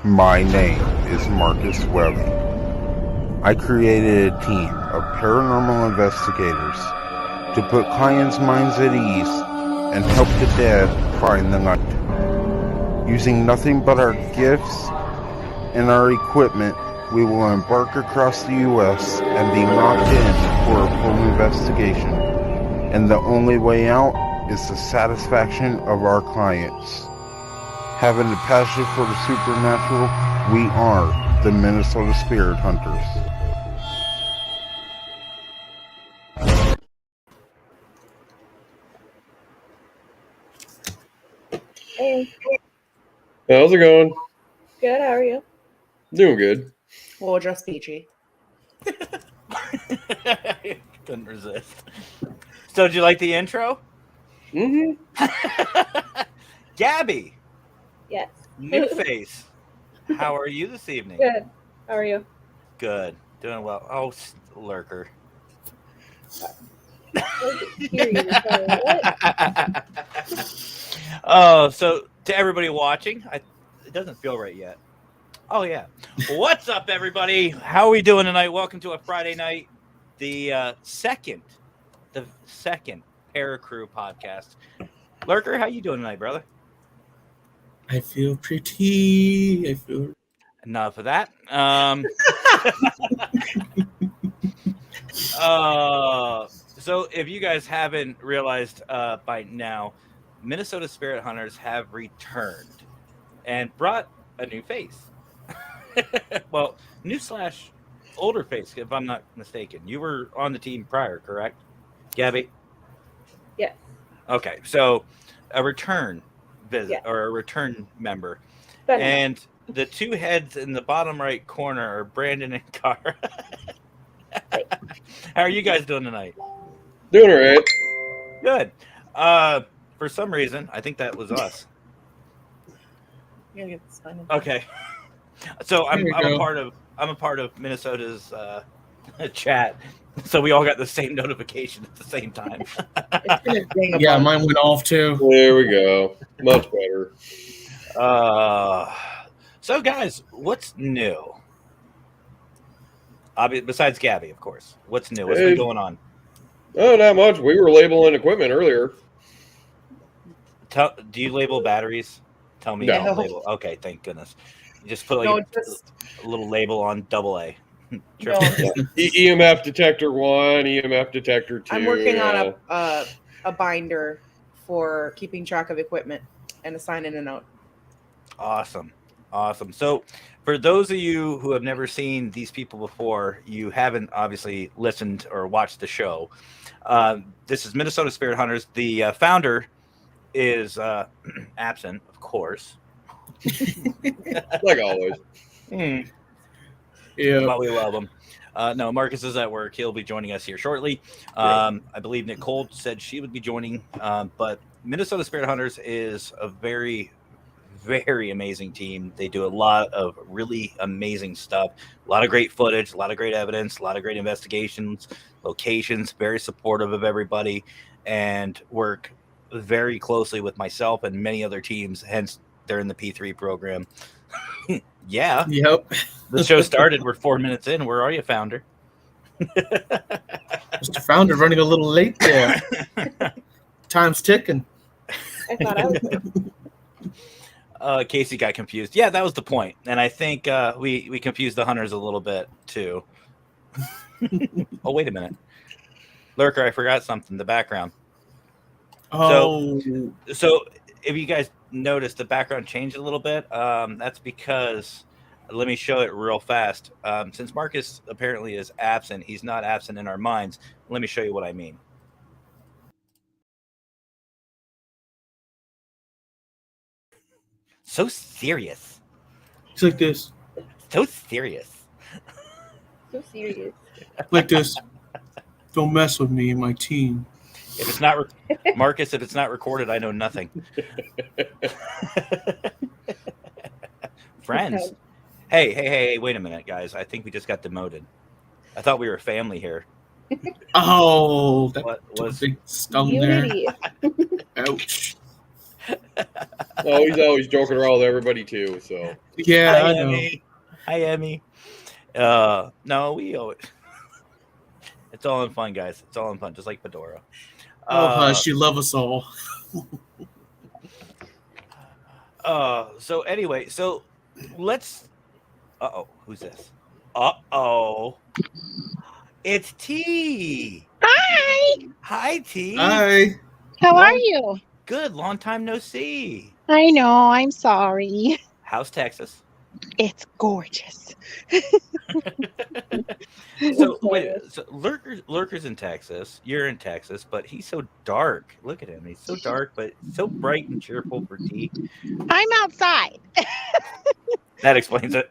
My name is Marcus Webby. I created a team of paranormal investigators to put clients' minds at ease and help the dead find the light. Using nothing but our gifts and our equipment, we will embark across the U.S. and be locked in for a full investigation. And the only way out is the satisfaction of our clients. Having a passion for the supernatural, we are the Minnesota Spirit Hunters. Hey, How's it going? good. How are you? Doing good. We'll address Peachy. Couldn't resist. So, did you like the intro? Mm-hmm. Gabby, Yes. new face. How are you this evening? Good. How are you? Good. Doing well. Oh, lurker. Hear you. Sorry, what? Oh, so to everybody watching, it doesn't feel right yet. Oh, yeah. What's up, everybody? How are we doing tonight? Welcome to a Friday night, the second Paracrew podcast. Lurker, how you doing tonight, brother? I feel pretty. Enough of that. So if you guys haven't realized by now, Minnesota Spirit Hunters have returned and brought a new face. Well, new / older face, if I'm not mistaken. You were on the team prior, correct, Gabby? Yes. Okay, so a return visit Yeah. or a return member. But And the two heads in the bottom right corner are Brandon and Cara. How are you guys doing tonight? Doing all right. Good. For some reason, I think that was us. You gotta get this sign in. Okay. So I'm There you a part of Minnesota's chat. So we all got the same notification at the same time. It's gonna ding a Yeah, bunch. mine went off too. There we go. Much better. So guys, what's new? Besides Gabby, of course. What's new? What's been going on? Oh, not much. We were labeling equipment earlier. Do you label batteries? Tell me No. you don't label. Okay, thank goodness. You just put No, like just a little label on AA. no. EMF detector 1, EMF detector 2. I'm working on a binder for keeping track of equipment and a sign in a note. Awesome. So for those of you who have never seen these people before, you haven't obviously listened or watched the show. This is Minnesota Spirit Hunters. The founder is absent, of course. Like always. Yeah. But we love him. No, Marcus is at work. He'll be joining us here shortly. I believe Nicole said she would be joining. But Minnesota Spirit Hunters is a very, very amazing team. They do a lot of really amazing stuff. A lot of great footage, a lot of great evidence, a lot of great investigations, locations, very supportive of everybody, and work very closely with myself and many other teams. Hence, they're in the P3 program. Yeah. Yep. The show started. We're 4 minutes in. Where are you, founder? Mr. Founder running a little late there. Time's ticking. I thought I was. Casey got confused. Yeah, that was the point. And I think we confused the hunters a little bit, too. Oh, wait a minute. Lurker, I forgot something. The background. Oh. So if you guys noticed, the background changed a little bit. That's because, let me show it real fast. Since Marcus apparently is absent, he's not absent in our minds. Let me show you what I mean. So serious. It's like this. So serious. So serious. Like this. Don't mess with me and my team. If it's not Marcus, if it's not recorded, I know nothing. Friends. Hey, wait a minute, guys. I think we just got demoted. I thought we were family here. Oh, that What was big stung there. Unity. Ouch. Oh, he's always joking around with everybody too. So Yeah, Hi, I know. Emmy. Hi, Emmy. No, we owe it. It's all in fun, guys. It's all in fun, just like Fedora. Oh, hush, you love us all. So anyway, so let's. Who's this? It's T. Hi. Hi, T. Hi. How are you? Good. Long time no see. I know. I'm sorry. How's Texas? It's gorgeous. So wait, so Lurker's in Texas. You're in Texas, but he's so dark. Look at him. He's so dark, but so bright and cheerful for T. I'm outside. That explains it.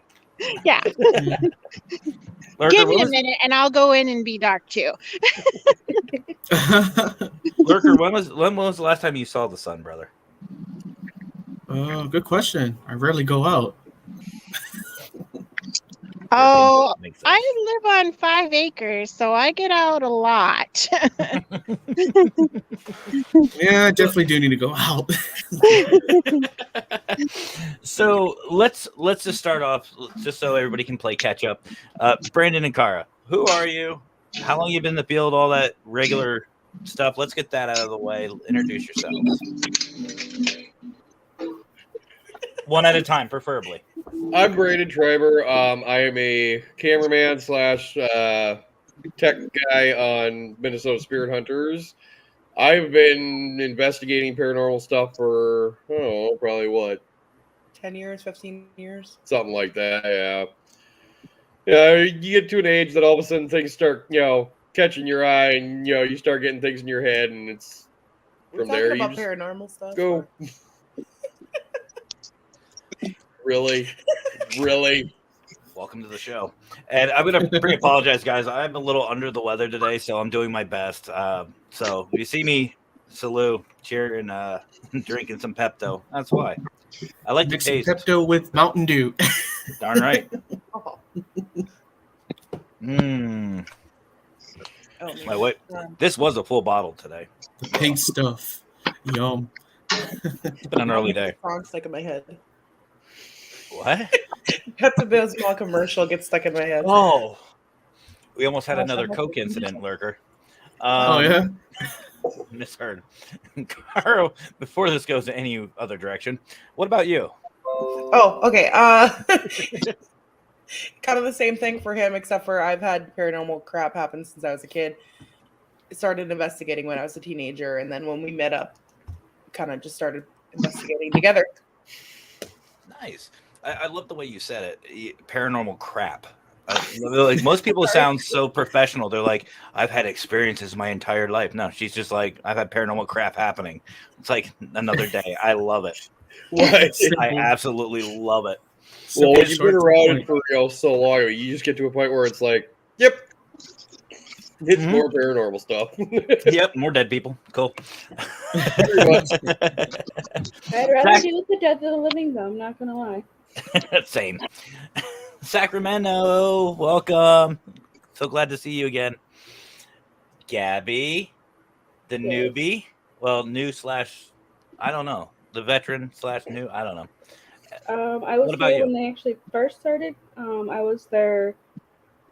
Yeah. Lurker, Give me a minute and I'll go in and be dark too. Lurker, when was the last time you saw the sun, brother? Oh, good question. I rarely go out. Oh, Makes sense. I live on 5 acres, so I get out a lot. Yeah, I definitely do need to go out. So let's just start off, just so everybody can play catch up. Brandon and Kara, who are you? How long you been in the field? All that regular stuff. Let's get that out of the way. Introduce yourselves. One at a time, preferably. I'm Brandon Schreiber. I am a cameraman slash tech guy on Minnesota Spirit Hunters. I've been investigating paranormal stuff for probably what, 10 years, 15 years. something like that. Yeah. Yeah, you get to an age that all of a sudden things start, catching your eye, and you start getting things in your head, and it's We're from talking there you about just paranormal stuff. go. or- Really? Welcome to the show. And I'm going to pre-apologize, guys. I'm a little under the weather today, so I'm doing my best. So if you see me, salute, cheer, and drinking some Pepto. That's why. I like to Mix some taste. Pepto with Mountain Dew. Darn right. Oh, Mmm. oh, man. My wait. This was a full bottle today. The pink stuff. Yum. It's been an early day. Song stuck in my head. What? Pepto Bismol commercial gets stuck in my head. Oh. We almost had another Coke incident, Lurker. Oh, yeah? Misheard. Carl, before this goes to any other direction, what about you? Oh, okay. Kind of the same thing for him, except for I've had paranormal crap happen since I was a kid. I started investigating when I was a teenager, and then when we met up, kind of just started investigating together. Nice. I love the way you said it. Paranormal crap. Like most people sound so professional. They're like, I've had experiences my entire life. No, she's just like, I've had paranormal crap happening. It's like another day. I love it. What? I absolutely love it. Well, when you've Short been to around point. for so long, you just get to a point where it's like, yep, it's Mhm. more paranormal stuff. Yep, more dead people. Cool. Pretty much. I'd rather deal with the dead than the living, though. I'm not gonna lie. Same. Sacramento, welcome. So glad to see you again. Gabby, the Yes. newbie. Well, new slash, I don't know. The veteran slash new, I don't know. I was What about there you? when they actually first started. I was there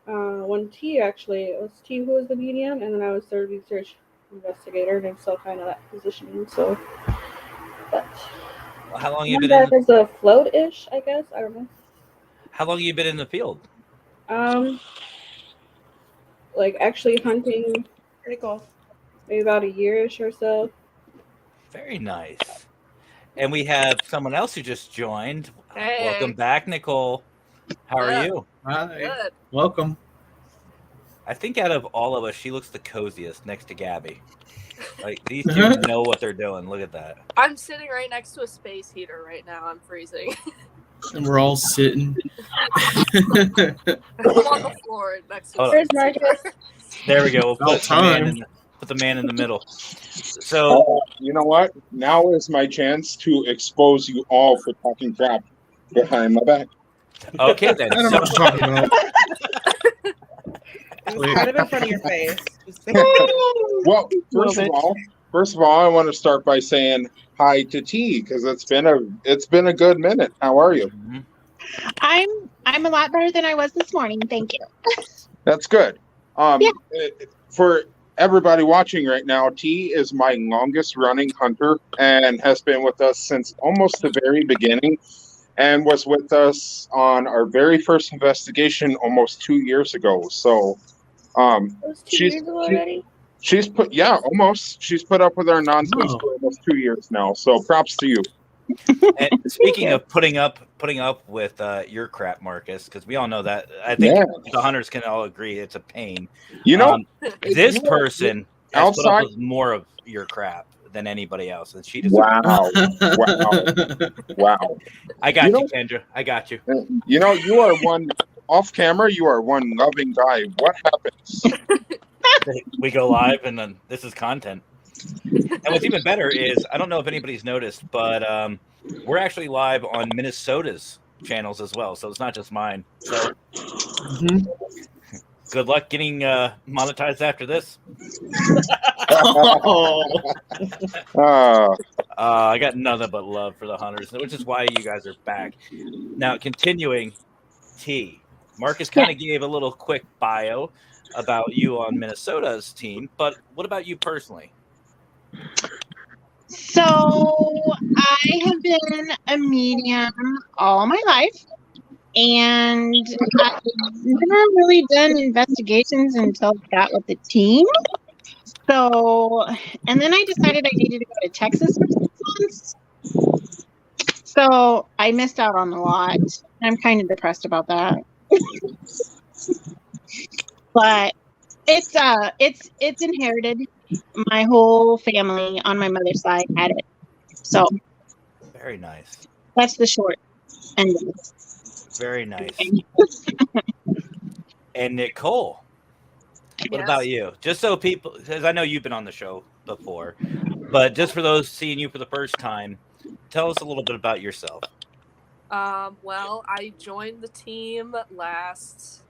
when T actually, it was T who was the medium, and then I was their research investigator, and I'm still kind of that position. So, but How long you not been in? that as a float-ish, I guess. I don't know. How long you been in the field? Like actually hunting, Pretty cool. maybe about a year-ish or so. Very nice. And we have someone else who just joined. Hey. Welcome back, Nicole. How are Yeah. you? Hi. Good. Welcome. I think out of all of us, she looks the coziest next to Gabby. Like these two know what they're doing. Look at that. I'm sitting right next to a space heater right now. I'm freezing. And we're all sitting. I'm on the floor next to a Hold Where's space Marcus? heater. There we go. We'll About put the man time. put the man in the middle. So You know what? Now is my chance to expose you all for talking crap behind my back. okay then. I don't know what you're talking about. It was kind of in front of your face. Just Well, first of all, First of all, I want to start by saying hi to T because it's been a good minute. How are you? I'm a lot better than I was this morning. Thank you. That's good. Yeah. For everybody watching right now, T is my longest running hunter and has been with us since almost the very beginning, and was with us on our very first investigation almost 2 years ago. So, It was 2 years ago already. she's almost. She's put up with our nonsense for almost 2 years now. So, props to you. And speaking of putting up with your crap, Marcus, because we all know that. I think the hunters can all agree it's a pain. You know, this person has put up outside with more of your crap than anybody else, and she does. Wow. I got you, Kendra. I got you. You know, you are one off camera. You are one loving guy. What happens? We go live, and then this is content. And what's even better is, I don't know if anybody's noticed, but we're actually live on Minnesota's channels as well. So it's not just mine. So good luck getting monetized after this. I got nothing but love for the hunters, which is why you guys are back. Now, continuing, T. Marcus kind of gave a little quick bio about you on Minnesota's team, but what about you personally? So I have been a medium all my life, and I've never really done investigations until I got with the team. So, and then I decided I needed to go to Texas for 6 months. So I missed out on a lot. I'm kind of depressed about that. But it's inherited. My whole family on my mother's side had it. So very nice. That's the short end of it. Very nice. And Nicole, what about you? Just so people, because I know you've been on the show before, but just for those seeing you for the first time, tell us a little bit about yourself. Well, I joined the team last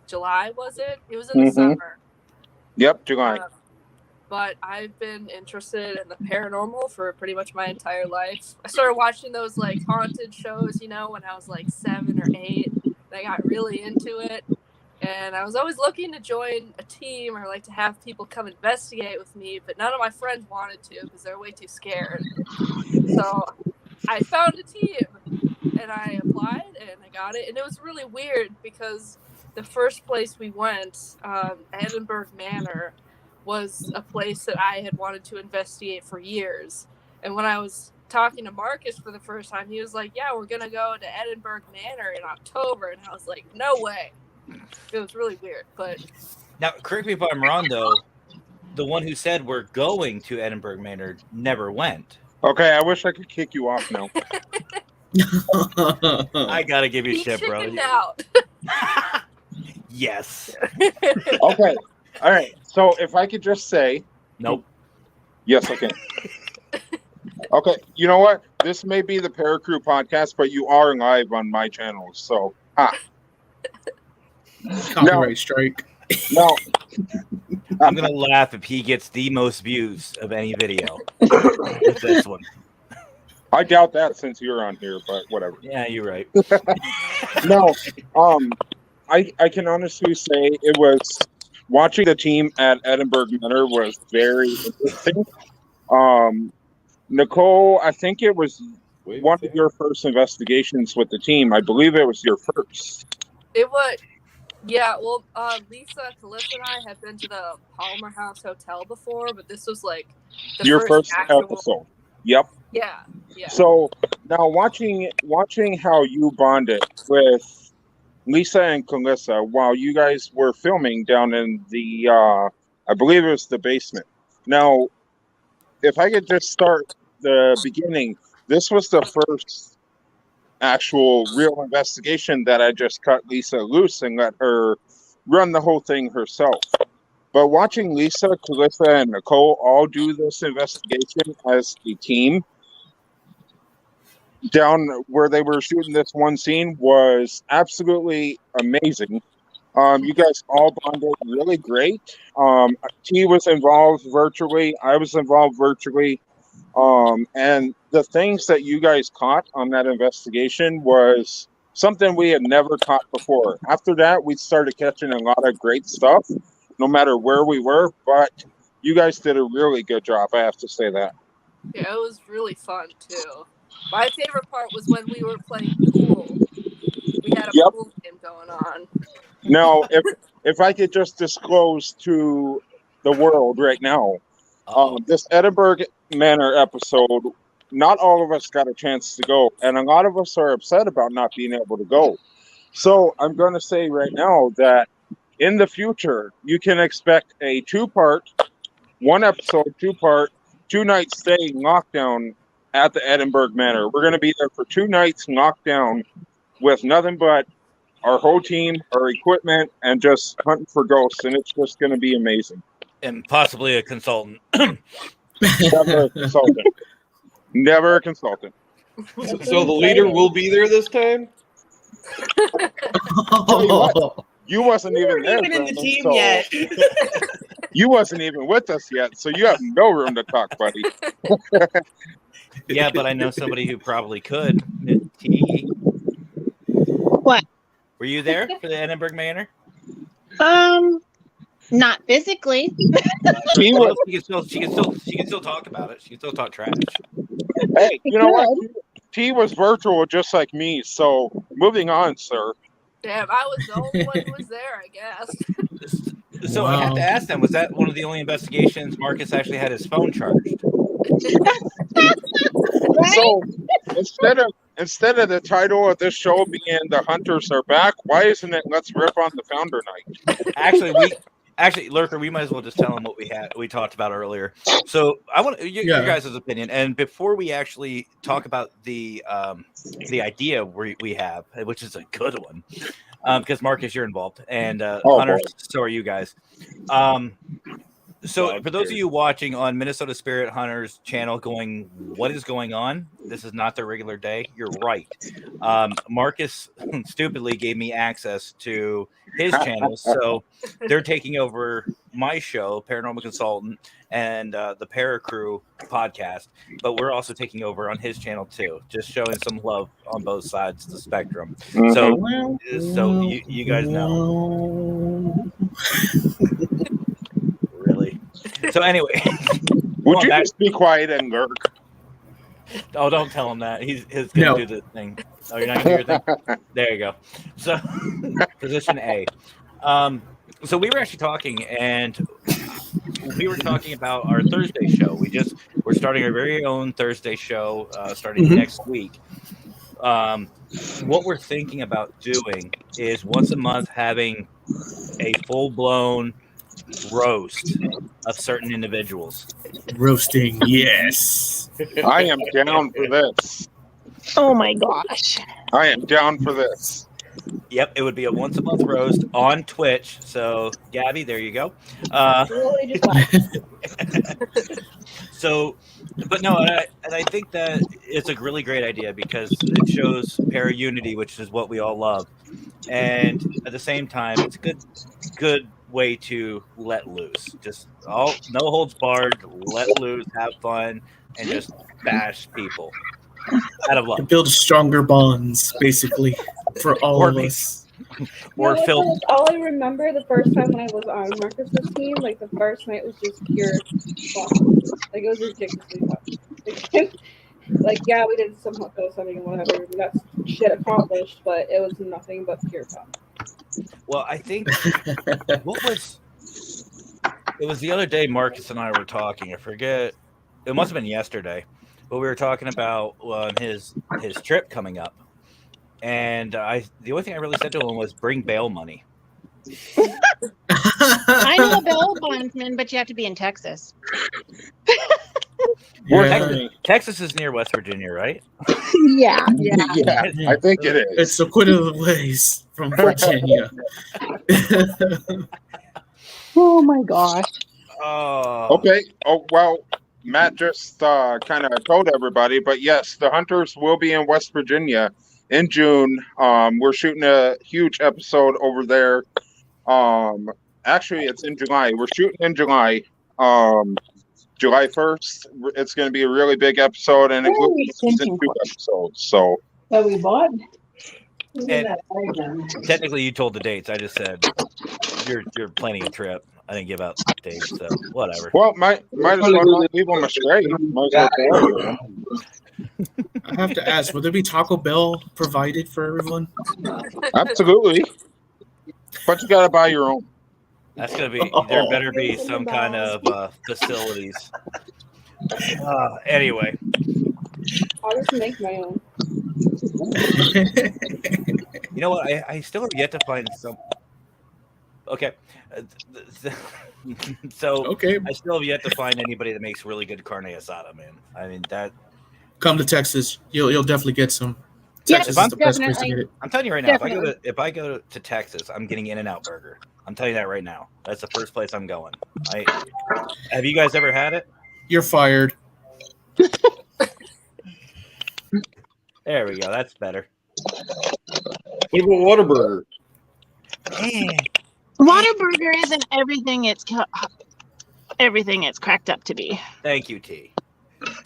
July, was it? It was in the summer. Yep, July. But I've been interested in the paranormal for pretty much my entire life. I started watching those like haunted shows, you know, when I was like 7 or 8. I got really into it. And I was always looking to join a team or like to have people come investigate with me, but none of my friends wanted to because they're way too scared. So I found a team and I applied and I got it. And it was really weird because the first place we went, Edinburgh Manor, was a place that I had wanted to investigate for years. And when I was talking to Marcus for the first time, he was like, yeah, we're going to go to Edinburgh Manor in October. And I was like, no way. It was really weird. But now, correct me if I'm wrong, though. The one who said we're going to Edinburgh Manor never went. Okay, I wish I could kick you off now. I got to give you shit, bro. Out. Yes. Okay. All right. So if I could just say, nope. Yes, I can. Okay. You know what? This may be the Paracrew podcast, but you are live on my channel. So, Copyright strike. No. I'm going to laugh if he gets the most views of any video with this one. I doubt that since you're on here, but whatever. Yeah, you're right. No. I can honestly say it was watching the team at Edinburgh Manor was very interesting. Nicole, I think it was one of your first investigations with the team. I believe it was your first. It was, yeah. Well, Lisa, Calissa, and I had been to the Palmer House Hotel before, but this was like your first episode. Yep. Yeah. So now watching how you bonded with Lisa and Calissa while you guys were filming down in the, I believe it was the basement. Now, if I could just start the beginning, this was the first actual real investigation that I just cut Lisa loose and let her run the whole thing herself. But watching Lisa, Calissa, and Nicole all do this investigation as a team down where they were shooting this one scene was absolutely amazing. You guys all bonded really great. T was involved virtually. I was involved virtually. And the things that you guys caught on that investigation was something we had never caught before. After that, we started catching a lot of great stuff, no matter where we were. But you guys did a really good job. I have to say that. Yeah, it was really fun too. My favorite part was when we were playing pool. We had a Yep. pool game going on. Now, if I could just disclose to the world right now, this Edinburgh Manor episode, not all of us got a chance to go, and a lot of us are upset about not being able to go. So I'm going to say right now that in the future, you can expect a one episode, 2-night stay lockdown at the Edinburgh Manor. We're going to be there for 2 nights locked down with nothing but our whole team, our equipment, and just hunting for ghosts, and it's just going to be amazing. And possibly a consultant. Never a consultant. Never a consultant. So the leader will be there this time? Tell you what, you wasn't even there. Even in the Brendan, team so yet. you wasn't even with us yet, so you have no room to talk, buddy. Yeah, but I know somebody who probably could. T. What? Were you there for the Edinburgh Manor? Not physically. He was, She can still talk about it. She can still talk trash. hey, you know what? T was virtual just like me, so moving on, sir. Damn, I was the only one who was there, I guess. So I have Wow. to ask them, was that one of the only investigations Marcus actually had his phone charged? So instead of the title of this show being "The Hunters Are Back," why isn't it "Let's Rip on the Founder Night"? Actually, Lurker, we might as well just tell them what we talked about earlier. So I want your guys' opinion, and before we actually talk about the idea we have, which is a good one, because Marcus, you're involved, and Hunter, so are you guys. So for those of you watching on Minnesota Spirit Hunters channel going, what is going on? This is not their regular day. You're right. Marcus stupidly gave me access to his channel. So they're taking over my show, Paranormal Consultant, and the Paracrew podcast. But we're also taking over on his channel too, just showing some love on both sides of the spectrum. So you guys know. Really? So anyway, would you just be quiet and lurk? Oh, don't tell him that. He's gonna do the thing. Oh, you're not gonna do your thing? There you go. So position A. So we were actually talking, and we were talking about our Thursday show. We're starting our very own Thursday show starting next week. What we're thinking about doing is once a month having a full-blown roast of certain individuals. Roasting, yes. I am down for this. Oh my gosh. I am down for this. Yep, it would be a once a month roast on Twitch. So, Gabby, there you go. So, but no, and I think that it's a really great idea because it shows para unity, which is what we all love, and at the same time, it's a good way to let loose. Just no holds barred, let loose, have fun, and just bash people out of love. Build stronger bonds, basically, for all of us. Or all I remember the first time when I was on Marcus's team, like the first night was just pure fun. Like it was ridiculously fun. Like yeah, we did some hot dog something and whatever. That's shit accomplished, but it was nothing but pure fun. Well, I think it was the other day Marcus and I were talking. I forget. It must have been yesterday, but we were talking about his trip coming up. And the only thing I really said to him was bring bail money. I know a bail bondsman, but you have to be in Texas. Texas is near West Virginia, right? Yeah. I think it is. It's a quit of the ways from Virginia. Oh my gosh. Okay. Oh well, Matt just kind of told everybody, but yes, the Hunters will be in West Virginia in June. We're shooting a huge episode over there. Actually, it's in July. We're shooting in July. July 1st. It's going to be a really big episode, and it will be season 2 episodes. So That we bought. And technically, you told the dates. I just said you're planning a trip. I didn't give out dates, so whatever. well, might as well not leave them astray. Might as well go with them. I have to ask, will there be Taco Bell provided for everyone? Absolutely, but you got to buy your own. That's gonna be. There better be some kind of facilities. Anyway, I'll just make my own. you know what? I still have yet to find some. Okay, so Okay. I still have yet to find anybody that makes really good carne asada, man. I mean that. Come to Texas. You'll definitely get some. Yeah, Texas is the best place to get it. I'm telling you right now, Definitely. if I go to Texas, I'm getting In-N-Out Burger. I'm telling you that right now. That's the first place I'm going. Have you guys ever had it? You're fired. There we go. That's better. What about Whataburger? Whataburger isn't everything it's cracked up to be. Thank you, T.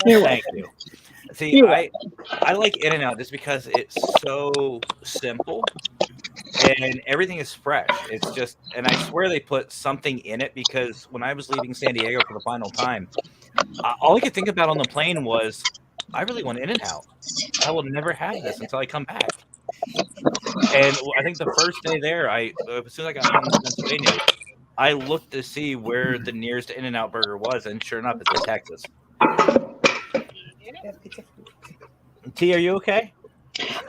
You're Thank you. See, I like In-N-Out just because it's so simple and everything is fresh. It's just, and I swear they put something in it because when I was leaving San Diego for the final time, all I could think about on the plane was, I really want In-N-Out. I will never have this until I come back. And I think the first day there, as soon as I got home to Pennsylvania, I looked to see where the nearest In-N-Out Burger was, and sure enough, it's in Texas. T, are you okay?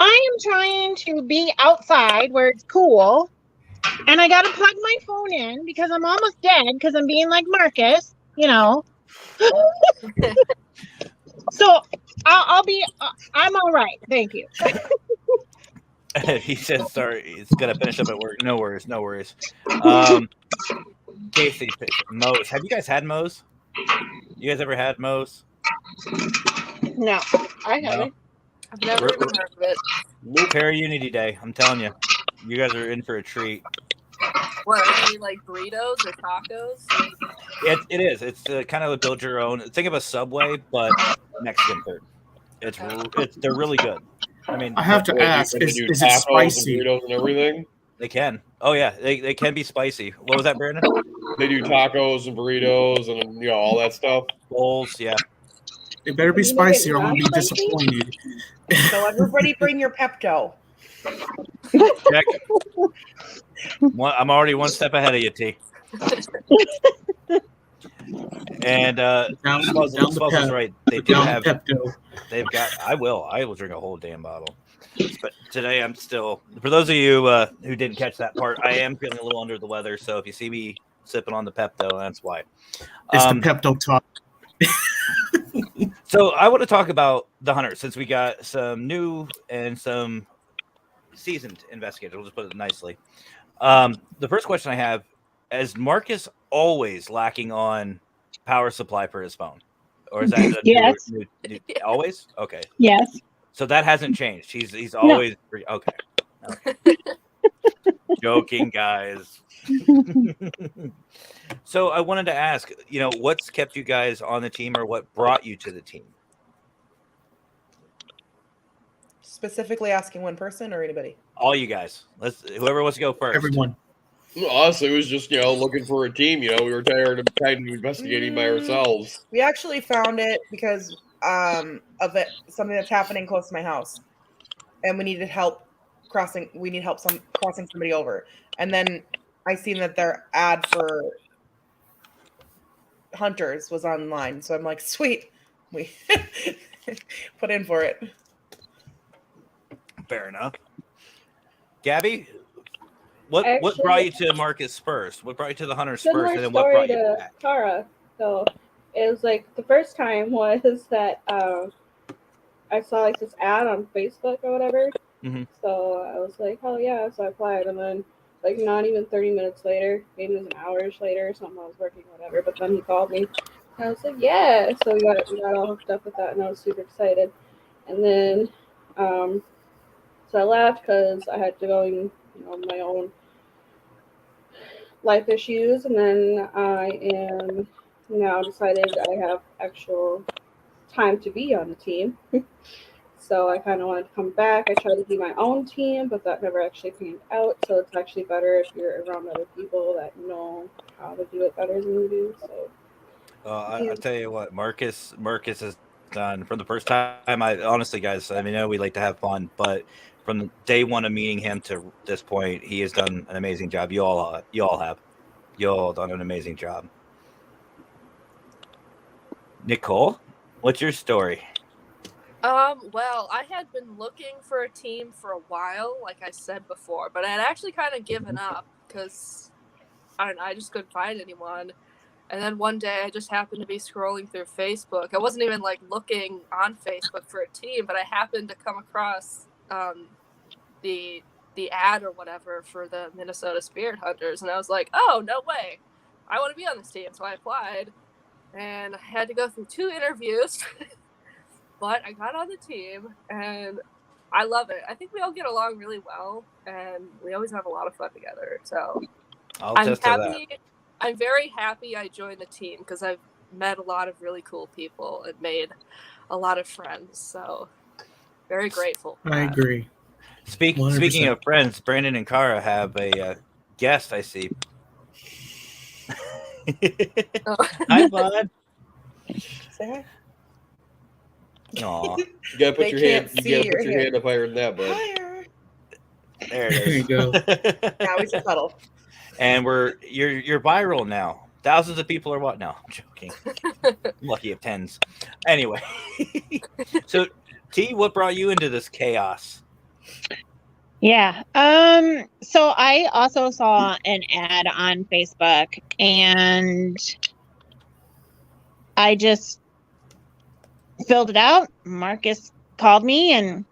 I am trying to be outside where it's cool, and I got to plug my phone in because I'm almost dead because I'm being like Marcus, you know. So I'm all right. Thank you. He said, sorry, it's going to finish up at work. No worries, no worries. Casey, Moe's. Have you guys had Moe's? You guys ever had Moe's? No, I haven't. I've never even heard of it. Pair Unity Day. I'm telling you. You guys are in for a treat. What, are they like burritos or tacos? It is. It's kind of a build your own. Think of a Subway, but Mexican food. They're really good. I mean, I have to ask, is it spicy? And burritos and everything? They can. Oh yeah, they can be spicy. What was that, Brandon? They do tacos and burritos and all that stuff. Bowls, yeah. It better be spicy or I'm going to be disappointed. So everybody bring your Pepto. Check. I'm already one step ahead of you, T. And Spuzzle's right. They do have Pepto. They've got. I will drink a whole damn bottle. But today I'm still. For those of you who didn't catch that part, I am feeling a little under the weather. So if you see me sipping on the Pepto, that's why. It's the Pepto talk. So I want to talk about the Hunter since we got some new and some seasoned investigators. We'll just put it nicely. The first question I have: is Marcus always lacking on power supply for his phone, or is that yes? New, always? Okay. Yes. So that hasn't changed. He's always okay. Joking, guys. So I wanted to ask, what's kept you guys on the team, or what brought you to the team? Specifically asking one person or anybody? All you guys. Whoever wants to go first. Everyone. Us, it was just looking for a team. We were tired of kind of investigating by ourselves. We actually found it because of something that's happening close to my house, and we needed help crossing. We need help crossing somebody over, and then I seen that their ad for hunters was online, so I'm like, sweet, we put in for it. Fair enough. Gabby, what brought you to Marcus first? What brought you to the Hunters first, and then what brought you back? Tara. So it was like the first time was that I saw like this ad on Facebook or whatever. Mm-hmm. So I was like, oh yeah, so I applied, and then like not even 30 minutes later, maybe it was an hour later or something, I was working or whatever, but then he called me and I was like, yeah. So we got all hooked up with that, and I was super excited. And then so I left because I had to go on my own life issues, and then I am now decided I have actual time to be on the team. So I kind of wanted to come back. I tried to do my own team, but that never actually panned out. So it's actually better if you're around other people that know how to do it better than you do. So I'll tell you what, Marcus has done from the first time. I honestly, guys, I mean, I know we like to have fun, but from day one of meeting him to this point, he has done an amazing job. You all have done an amazing job. Nicole, what's your story? Well, I had been looking for a team for a while, like I said before, but I had actually kind of given up because I don't know, I just couldn't find anyone. And then one day I just happened to be scrolling through Facebook. I wasn't even like looking on Facebook for a team, but I happened to come across the ad or whatever for the Minnesota Spirit Hunters, and I was like, oh, no way, I want to be on this team. So I applied, and I had to go through 2 interviews. But I got on the team, and I love it. I think we all get along really well, and we always have a lot of fun together. So I'm happy. I'm very happy I joined the team because I've met a lot of really cool people and made a lot of friends. So very grateful. I agree. Speaking of friends, Brandon and Kara have a guest, I see. Oh. Hi, bud. Say hi. Aw. You gotta put They your can't hand. You see gotta your put your hand. hand up higher than that, bud. Higher. There it There you is. go. Now we just huddle. And you're viral now. Thousands of people are what now? I'm joking. Lucky of tens. Anyway, so T, what brought you into this chaos? Yeah. So I also saw an ad on Facebook, and I just filled it out. Marcus called me and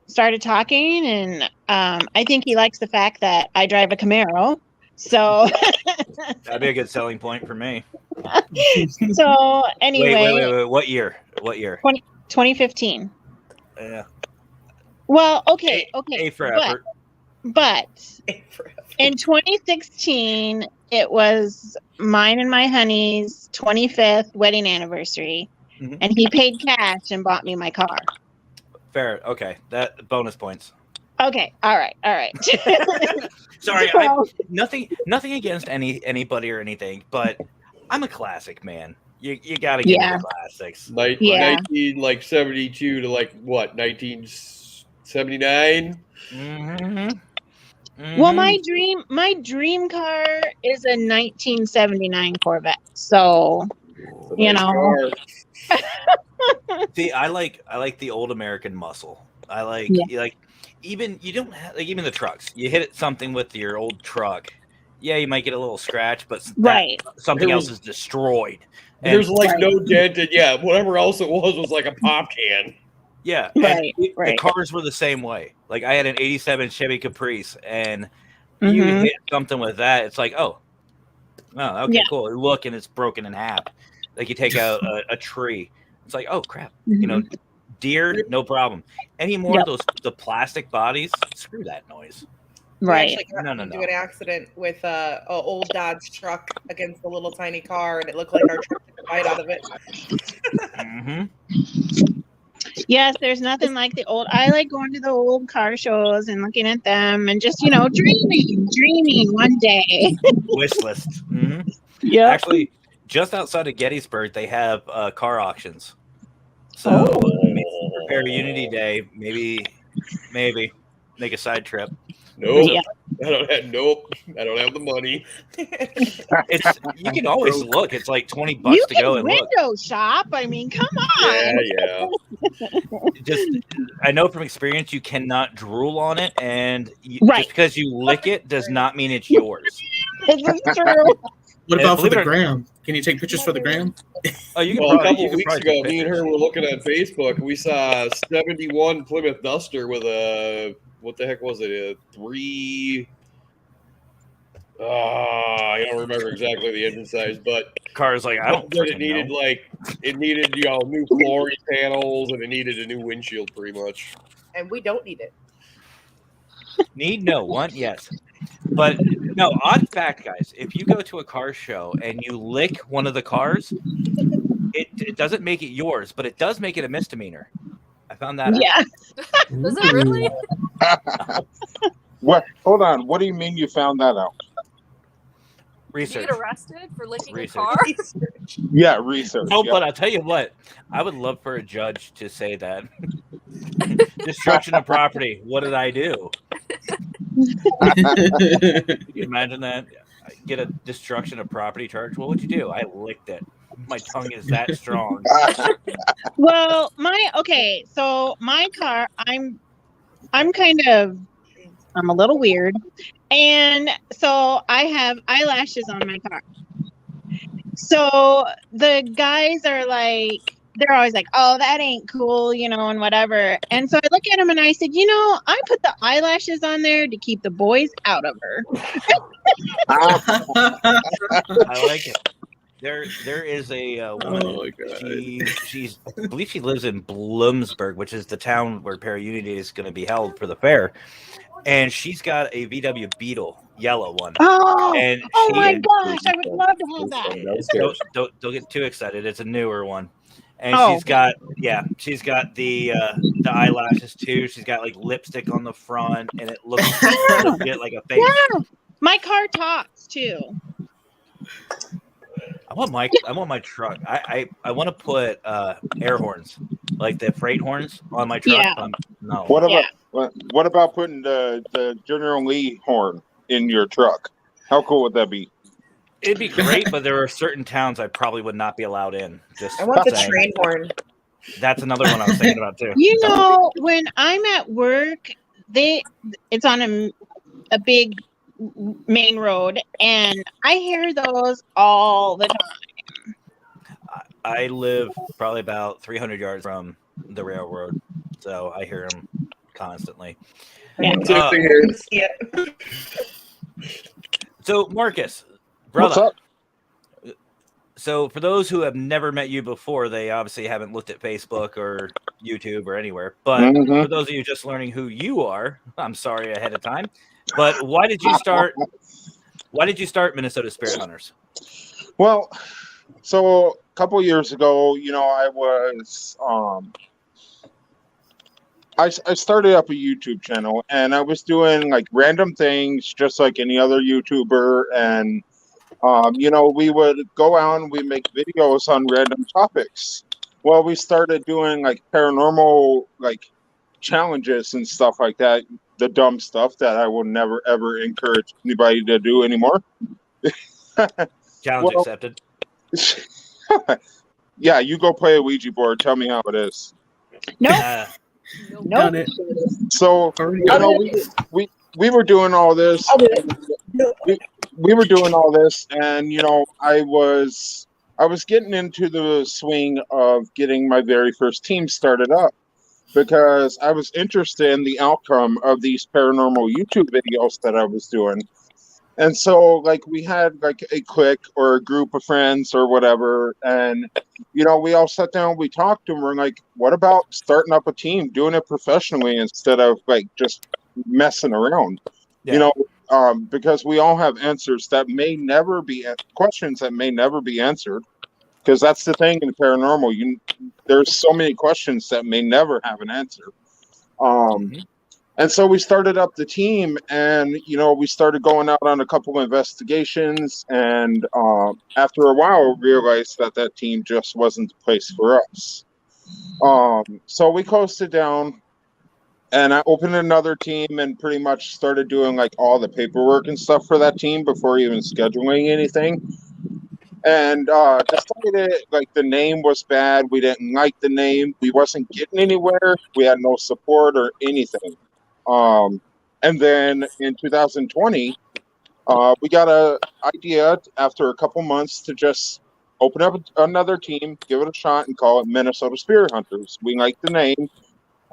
started talking, and I think he likes the fact that I drive a Camaro. So That'd be a good selling point for me. so anyway, Wait. What year? 2015. Yeah. Well, okay. A for effort. But in 2016, it was mine and my honey's 25th wedding anniversary, and he paid cash and bought me my car. Fair. Okay. That bonus points. Okay. All right. Sorry, So- nothing against anybody or anything, but I'm a classic man. You gotta give me the classics. 1972 to like what? 1979. Well, my dream car is a 1979 Corvette. So, you know. See, I like the old American muscle. I like even you don't have, like even the trucks. You hit something with your old truck. Yeah, you might get a little scratch, but something else is destroyed. And There's like no dent, and whatever else it was like a pop can. Yeah, the cars were the same way. Like I had an '87 Chevy Caprice, and you hit something with that, it's like, okay, cool. Look, and it's broken in half. Like you take out a tree, it's like, oh crap, deer, no problem. Any more of the plastic bodies, screw that noise. Right. We actually got into an accident with a old Dodge truck against a little tiny car, and it looked like our truck took a bite out of it. Yes, there's nothing like the old. I like going to the old car shows and looking at them and just, dreaming one day. Wish list. Yeah. Actually, just outside of Gettysburg, they have car auctions. So prepare Unity Day. Maybe make a side trip. Nope. Yeah. I don't have the money. You can always look. It's like $20 to go and look. Window shop. I mean, come on. Yeah. Just, I know from experience, you cannot drool on it, and just because you lick it does not mean it's yours. This is true. What about for the gram? Can you take pictures for the gram? Oh, you can. Well, a couple of weeks ago, me and her were looking at Facebook. We saw a 71 Plymouth Duster with a, what the heck was it? A 3. I don't remember exactly the engine size, but car's like, I don't. It needed new flooring panels, and it needed a new windshield, pretty much. And we don't need it. Need no want yes, but No, odd fact, guys. If you go to a car show and you lick one of the cars, it doesn't make it yours, but it does make it a misdemeanor. I found that out. Yeah. Does it really? What? Hold on. What do you mean you found that out? Did you Research. get arrested for licking a Research. car? Yeah, research. No, yeah. but I'll tell you what. I would love for a judge to say that. Destruction of property. What did I do? Can you imagine that? Get a destruction of property charge. What would you do? I licked it. My tongue is that strong. Well, so my car, I'm a little weird. And so I have eyelashes on my car. So the guys are like, they're always like, oh, that ain't cool, and whatever. And so I look at him and I said, I put the eyelashes on there to keep the boys out of her. I like it. There is a woman. Oh my God. She's I believe she lives in Bloomsburg, which is the town where Para-Unity is going to be held for the fair. And she's got a VW Beetle, yellow one. Oh my she- gosh, I would love to have that. Don't get too excited. It's a newer one. And Oh. she's got the eyelashes too. She's got like lipstick on the front, and it looks legit like a face. Yeah, my car talks too. I want my truck. I want to put air horns, like the freight horns, on my truck. Yeah. No. What about putting the General Lee horn in your truck? How cool would that be? It'd be great, but there are certain towns I probably would not be allowed in. Just I want the saying. train horn. That's another one I was thinking about too. When I'm at work, it's on a big main road, and I hear those all the time. I live probably about 300 yards from the railroad, so I hear them constantly. Yeah. See it. So, Marcus, brother. What's up? So, for those who have never met you before, they obviously haven't looked at Facebook or YouTube or anywhere. But for those of you just learning who you are, I'm sorry ahead of time. But why did you start? Why did you start Minnesota Spirit Hunters? Well, so a couple years ago, I started up a YouTube channel, and I was doing like random things, just like any other YouTuber, and we would go out and we make videos on random topics. Well, we started doing like paranormal like challenges and stuff like that. The dumb stuff that I will never ever encourage anybody to do anymore. Challenge accepted. Yeah, you go play a Ouija board. Tell me how it is. Nope. Done it. So we were doing all this. We were doing all this, and I was getting into the swing of getting my very first team started up, because I was interested in the outcome of these paranormal YouTube videos that I was doing. And so, like, we had, like, a clique or a group of friends or whatever, and, we all sat down, we talked, and we're like, what about starting up a team, doing it professionally instead of, like, just messing around? Yeah. Because we all have answers that may never be, questions that may never be answered. Because that's the thing in paranormal. There's so many questions that may never have an answer. And so we started up the team, and, we started going out on a couple of investigations. And after a while, we realized that team just wasn't the place for us. So we closed it down, and I opened another team and pretty much started doing like all the paperwork and stuff for that team before even scheduling anything. And decided like the name was bad. We didn't like the name. We wasn't getting anywhere. We had no support or anything. And then in 2020, we got an idea after a couple months to just open up another team, give it a shot, and call it Minnesota Spirit Hunters. We liked the name.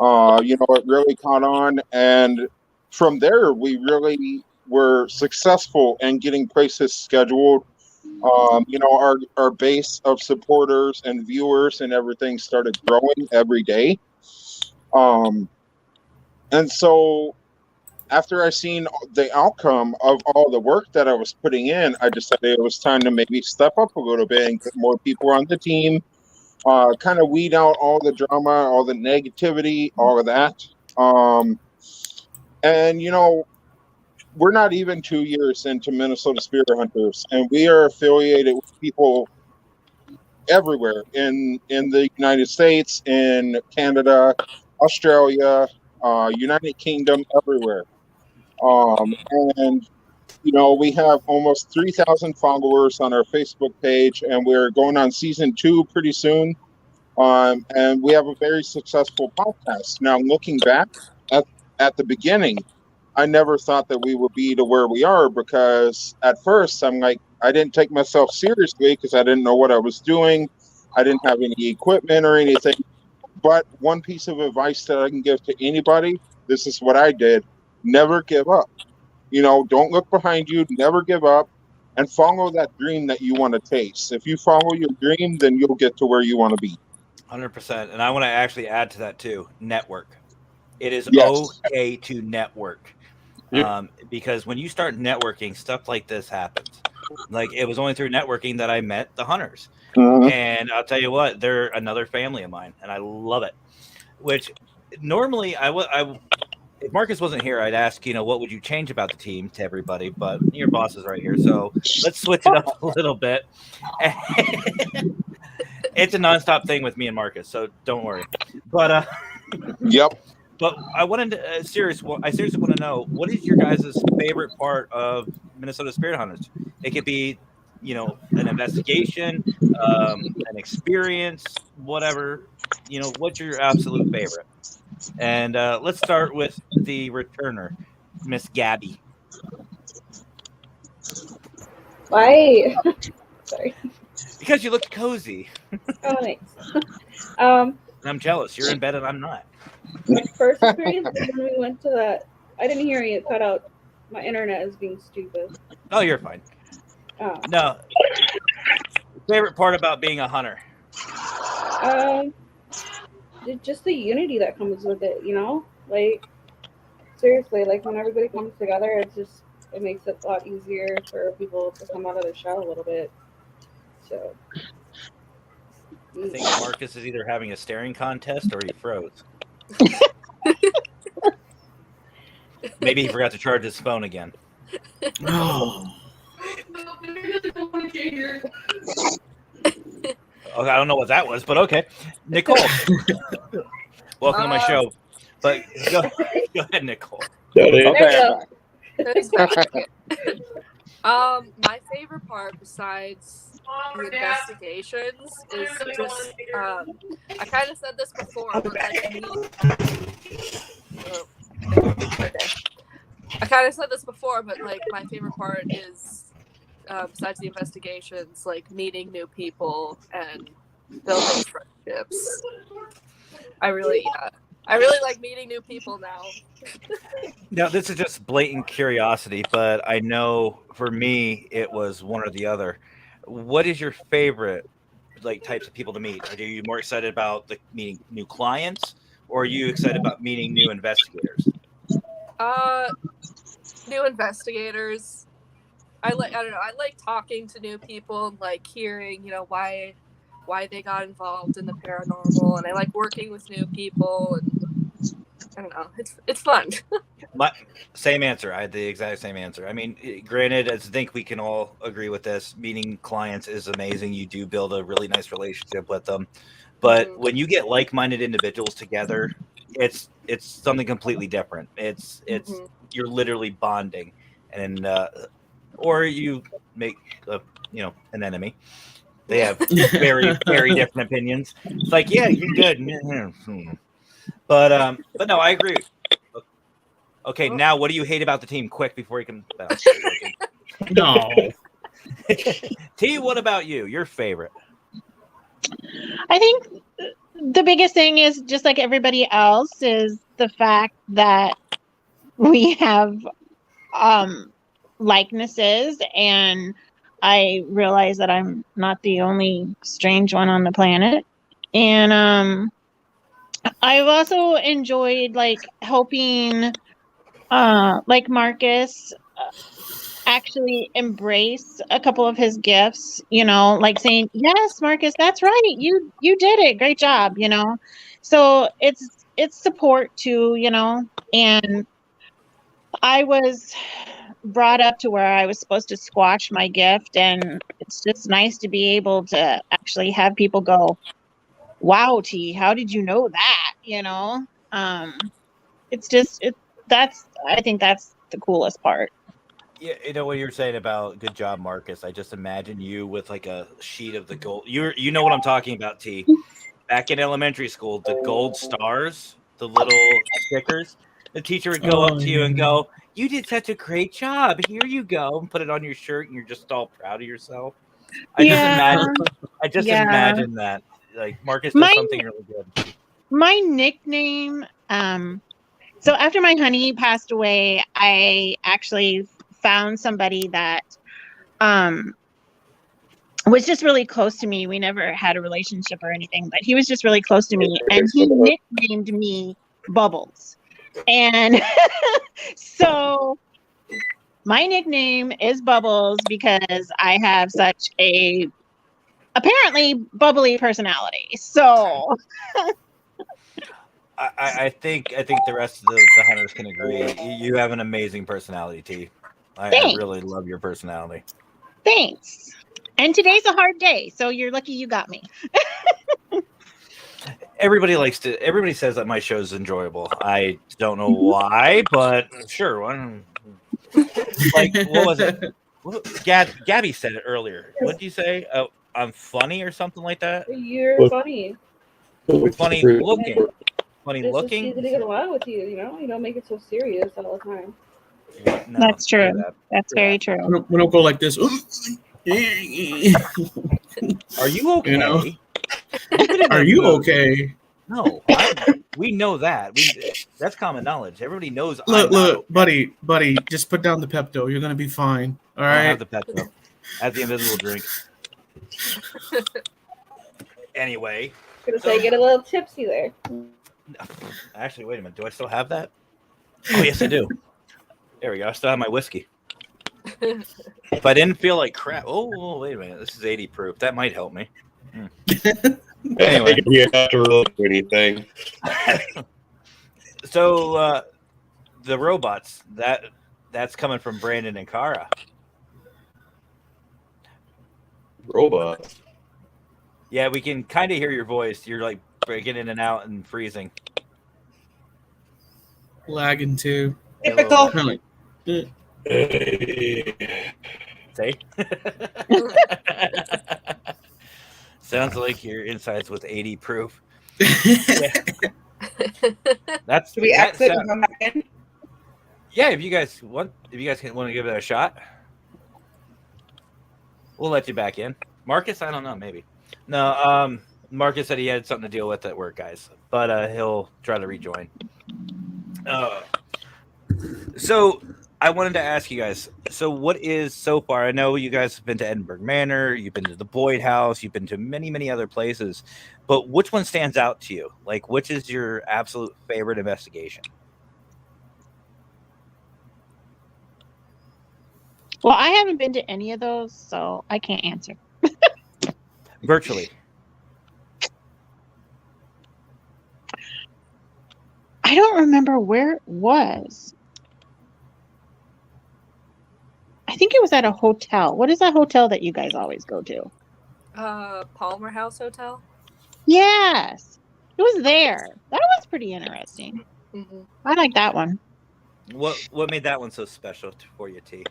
It really caught on. And from there, we really were successful in getting places scheduled. Our base of supporters and viewers and everything started growing every day. And so after I seen the outcome of all the work that I was putting in, I decided it was time to maybe step up a little bit and get more people on the team, kind of weed out all the drama, all the negativity, all of that. And we're not even 2 years into Minnesota Spirit Hunters, and we are affiliated with people everywhere in the United States, in Canada, Australia, United Kingdom, everywhere. And we have almost 3,000 followers on our Facebook page, and we're going on season 2 pretty soon. And we have a very successful podcast. Now, looking back at the beginning, I never thought that we would be to where we are, because at first I'm like, I didn't take myself seriously because I didn't know what I was doing. I didn't have any equipment or anything. But one piece of advice that I can give to anybody, this is what I did: never give up. Don't look behind you, never give up, and follow that dream that you want to taste. If you follow your dream, then you'll get to where you want to be. 100%. And I want to actually add to that too. Network. It is Yes. okay to network. Yep. Because when you start networking, stuff like this happens. Like, it was only through networking that I met the Hunters. Mhm. And I'll tell you what, they're another family of mine, and I love it. Which normally if Marcus wasn't here, I'd ask, what would you change about the team to everybody? But your boss is right here, so let's switch it up a little bit. It's a nonstop thing with me and Marcus, so don't worry. But Yep. But I wanted to I seriously want to know, what is your guys' favorite part of Minnesota Spirit Hunters? It could be, an investigation, an experience, whatever. What's your absolute favorite? And let's start with the returner, Miss Gabby. Why? Sorry. Because you look cozy. Oh, thanks. And I'm jealous. You're in bed and I'm not. My first experience when we went to that, I didn't hear you cut out. My internet is being stupid. Oh, you're fine. Oh. No. Favorite part about being a hunter? Just the unity that comes with it, Like, seriously, like when everybody comes together, it makes it a lot easier for people to come out of their shell a little bit. So. I think Marcus is either having a staring contest or he froze. Maybe he forgot to charge his phone again. Oh. Okay, I don't know what that was, but okay. Nicole, welcome to my show. But go ahead, Nicole. Okay. My favorite part, besides the investigations, is just I kind of said this before, but like my favorite part is, besides the investigations, like meeting new people and building friendships. I really like meeting new people now. Now, this is just blatant curiosity, but I know for me it was one or the other. What is your favorite types of people to meet? Are you more excited about meeting new clients, or are you excited about meeting new investigators? New investigators. I don't know. I like talking to new people and like hearing, why they got involved in the paranormal, and I like working with new people, and I don't know. It's fun. My same answer. I had the exact same answer. I mean, granted, I think we can all agree with this. Meeting clients is amazing. You do build a really nice relationship with them, but when you get like-minded individuals together, it's something completely different. It's you're literally bonding, and or you make an enemy. They have very, very different opinions. It's like, yeah, you're good. But no, I agree. Okay, now what do you hate about the team? Quick, before you can bounce. No. T, what about you? Your favorite? I think the biggest thing is, just like everybody else, is the fact that we have likenesses, and I realize that I'm not the only strange one on the planet. And I've also enjoyed helping like Marcus, actually embrace a couple of his gifts, like saying, yes, Marcus, that's right, you did it, great job, so it's support too, and I was brought up to where I was supposed to squash my gift, and it's just nice to be able to actually have people go, wow, T, how did you know that, it's just I think that's the coolest part. Yeah, what you're saying about good job, Marcus. I just imagine you with like a sheet of the gold. You know what I'm talking about, T. Back in elementary school, the gold stars, the little stickers. The teacher would go up to you and go, "You did such a great job. Here you go," and put it on your shirt, and you're just all proud of yourself. I just imagine that. Like Marcus does something really good. My nickname, so after my honey passed away, I actually found somebody that was just really close to me. We never had a relationship or anything, but he was just really close to me, and he nicknamed me Bubbles. And so my nickname is Bubbles because I have such a apparently bubbly personality. So I think the rest of the hunters can agree. You have an amazing personality, T. I really love your personality. Thanks. And today's a hard day, so you're lucky you got me. Everybody says that my show is enjoyable. I don't know why, but sure. Like, what was it? Gabby said it earlier. What did you say? I'm funny or something like that? You're funny. Funny looking. Funny It's looking. just easy to get along with you, You don't make it so serious all the time. No, that's true. That's very true. We don't go like this. Are you okay? Are you okay? No, we know that. That's common knowledge. Everybody knows. Look, buddy, just put down the Pepto. You're gonna be fine. All right. I have the Pepto. I have the invisible drink. Anyway, Gonna say get a little tipsy there. Actually, wait a minute. Do I still have that? Oh, yes, I do. There we go. I still have my whiskey. If I didn't feel like crap. Oh, wait a minute. This is 80 proof. That might help me. Anyway, you have to really do anything. So, the robots that's coming from Brandon and Kara. Robots. Yeah, we can kind of hear your voice. You're like breaking in and out and freezing. Lagging too. Typical. Say. Sounds like your insides with 80 proof. That's. Do we exit and come back in? Yeah, if you guys want to give it a shot, we'll let you back in. Marcus, I don't know, maybe. No, Marcus said he had something to deal with at work, guys, but he'll try to rejoin. So I wanted to ask you guys, so what is so far? I know you guys have been to Edinburgh Manor, you've been to the Boyd House, you've been to many, many other places, but which one stands out to you? Like, which is your absolute favorite investigation? Well, I haven't been to any of those, so I can't answer. Virtually. I don't remember where it was. I think it was at a hotel. What is that hotel that you guys always go to? Palmer House Hotel. Yes, it was there. That was pretty interesting. Mm-hmm. I like that one. What made that one so special for you, T?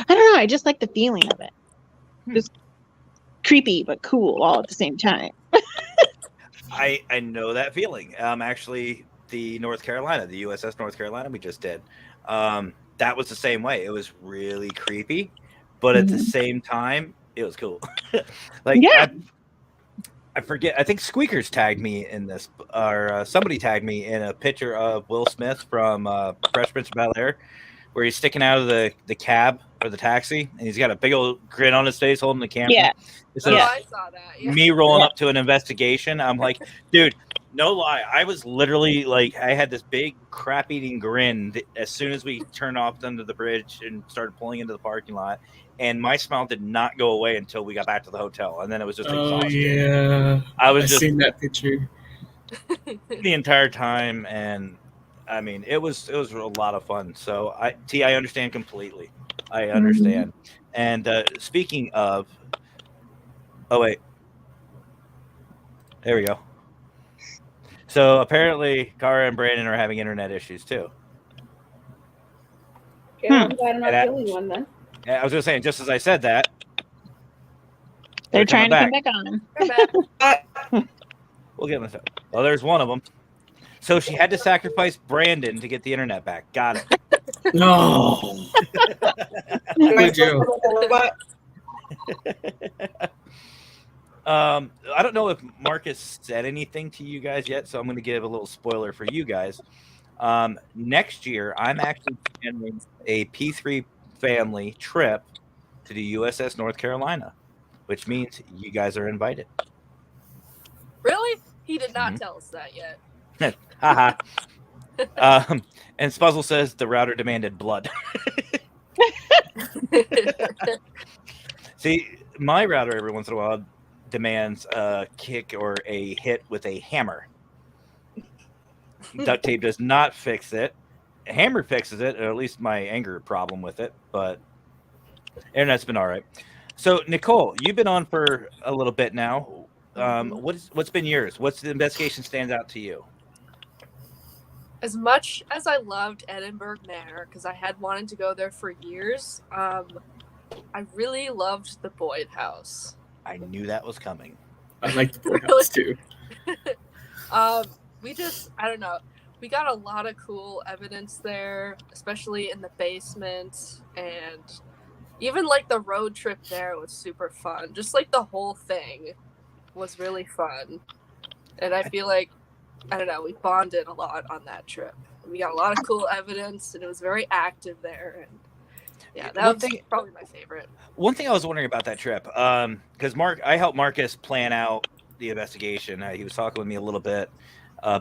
I don't know. I just like the feeling of it. Just creepy but cool all at the same time. I know that feeling. Actually, the USS North Carolina we just did. That was the same way. It was really creepy, but at the same time, it was cool. Like, yeah. I forget. I think Squeakers tagged me in this, or somebody tagged me in a picture of Will Smith from Fresh Prince of Bel-Air, where he's sticking out of the cab or the taxi, and he's got a big old grin on his face holding the camera. Yeah. So I saw that. Yeah. Me rolling up to an investigation. I'm like, dude, No lie, I was literally like, I had this big crap-eating grin as soon as we turned off under the bridge and started pulling into the parking lot, and my smile did not go away until we got back to the hotel, and then it was just Oh exhausted. yeah, I was I just seen that picture. the entire time, and I mean, it was a lot of fun. So I understand completely. I understand. And speaking of, oh wait, there we go. So apparently, Kara and Brandon are having internet issues too. Okay, well, I'm glad I'm not And the only one then. I was just saying, just as I said that, They're coming trying to come They're back. back on. we'll get them. Well, there's one of them. So she had to sacrifice Brandon to get the internet back. Got it. No. Am I Good supposed joke. to look a robot? I don't know if Marcus said anything to you guys yet, so I'm going to give a little spoiler for you guys. Next year, I'm actually planning a P3 family trip to the USS North Carolina, which means you guys are invited. Really? He did not tell us that yet. Haha. And Spuzzle says the router demanded blood. See, my router every once in a while demands a kick or a hit with a hammer. Duct tape does not fix it. A hammer fixes it, or at least my anger problem with it, but internet's been all right. So, Nicole, you've been on for a little bit now. What's been yours? What's the investigation stands out to you? As much as I loved Edinburgh Manor, because I had wanted to go there for years, I really loved the Boyd House. I knew that was coming. I like the Boyd House too. I don't know. We got a lot of cool evidence there, especially in the basement, and even like the road trip there was super fun. Just like the whole thing was really fun. And I feel like, I don't know, we bonded a lot on that trip. We got a lot of cool evidence, and it was very active there. And yeah, that was probably my favorite. One thing I was wondering about that trip, because I helped Marcus plan out the investigation. He was talking with me a little bit